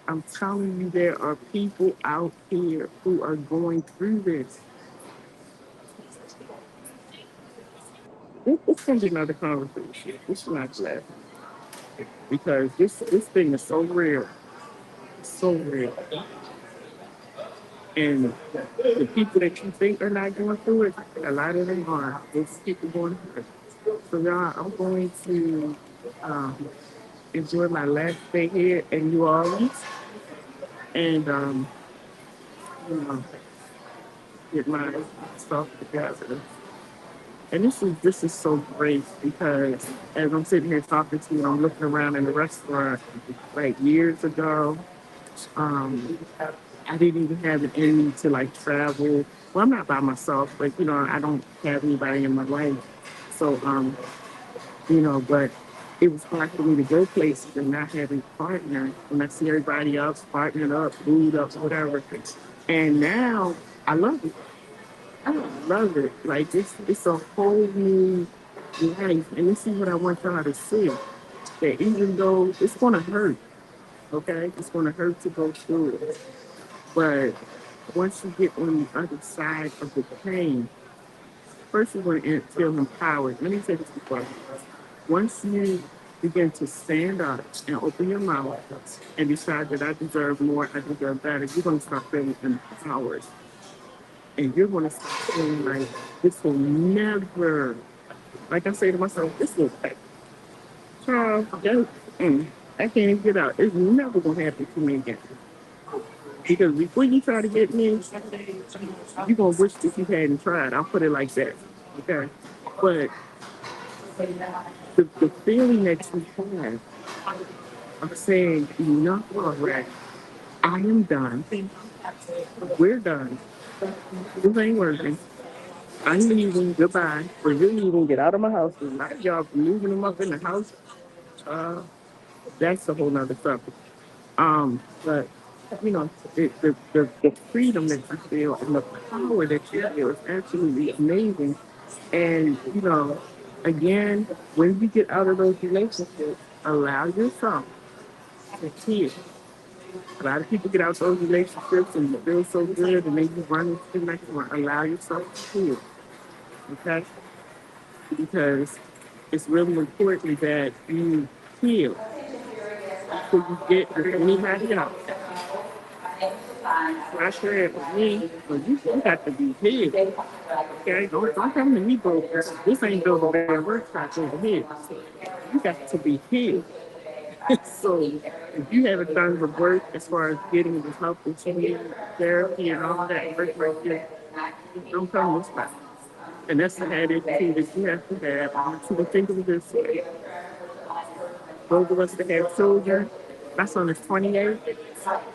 I'm telling you, there are people out here who are going through this. It's going to be another conversation. It's not left because this thing is so real. It's so real. And the people that you think are not going through it, a lot of them are. There's people going through it. So y'all, I'm going to um, enjoy my last day here in New Orleans. And you know, get my stuff together. And this is so great because as I'm sitting here talking to you, I'm looking around in the restaurant like years ago. Um, I didn't even have it in me to like travel. Well, I'm not by myself, but I don't have anybody in my life. So, but it was hard for me to go places and not having a partner. When I see everybody else partnered up, booed up, whatever. And now I love it. I love it. Like it's a whole new life. And this is what I want y'all to see. That even though it's gonna hurt, okay? It's gonna hurt to go through it. But once you get on the other side of the pain, first you're gonna feel empowered. Let me say this before. Once you begin to stand up and open your mouth and decide that I deserve more, I deserve better, you're gonna start feeling empowered. And you're gonna start feeling like this will never, like I say to myself, this will child, I can't even get out. It's never gonna happen to me again. Because before you try to get me, you're gonna wish that you hadn't tried. I'll put it like that. Okay. But the feeling that you have of saying enough already, I am done. We're done. This ain't working. I'm leaving. Goodbye. Or you're leaving. Get out of my house. It's not y'all moving them up in the house. Uh, that's a whole nother subject. But the freedom that you feel and the power that you feel is absolutely amazing. And again, when you get out of those relationships, allow yourself to heal. A lot of people get out those relationships and you feel so good, and then you run into the next one. Allow yourself to heal, okay? Because it's really important that you heal before you get with anybody else. So I shared with me, but you got to be healed. Okay, don't come to me, bro. This ain't Build a Bear Workshop over here. You got to be healed. So if you haven't done the work as far as getting the help that you need, therapy and all that work right there, don't come this way. And that's the attitude that you have to have. I want you to think of it this way. Those of us that have children, my son is 28,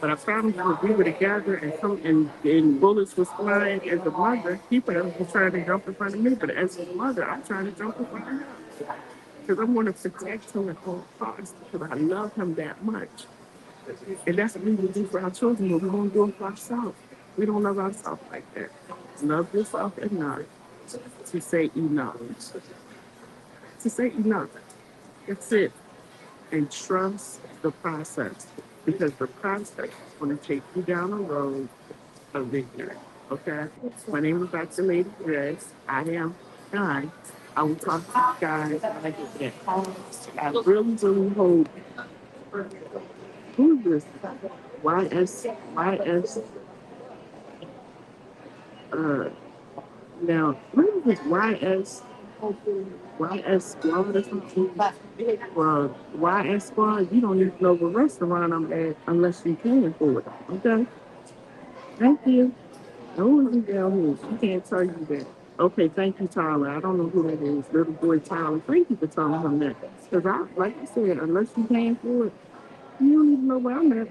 but I promise you, if we were together and bullets was flying as a mother, people was trying to jump in front of me, but as a mother, I'm trying to jump in front of him. Because I want to protect him at all costs because I love him that much. And that's what we would do for our children, but we won't do it for ourselves. We don't love ourselves like that. Love yourself enough to say enough. To say enough. That's it. And trust the process because the process is going to take you down a road of victory. Okay? My name is Dr. LadyJ. I am done. I will talk to you guys when I get back. I really, really hope. Who is this? YS. Uh, now, who is this YS Squad or something? Well, YS Squad, you don't even know what restaurant I'm at unless you're paying for it. Okay? Thank you. No one's down here. She can't tell you that. Okay, thank you, Tyler. I don't know who that is. Little boy Tyler. Thank you for telling him that. Because like I said, unless you're paying for it, you don't even know where I'm at.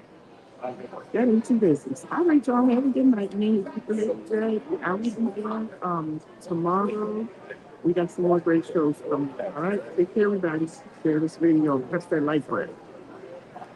That ain't your business. All right, y'all. Have a good night. Me, today. I will be on tomorrow. We got some more great shows coming. All right. Take care, everybody. Share this video. Press that like button.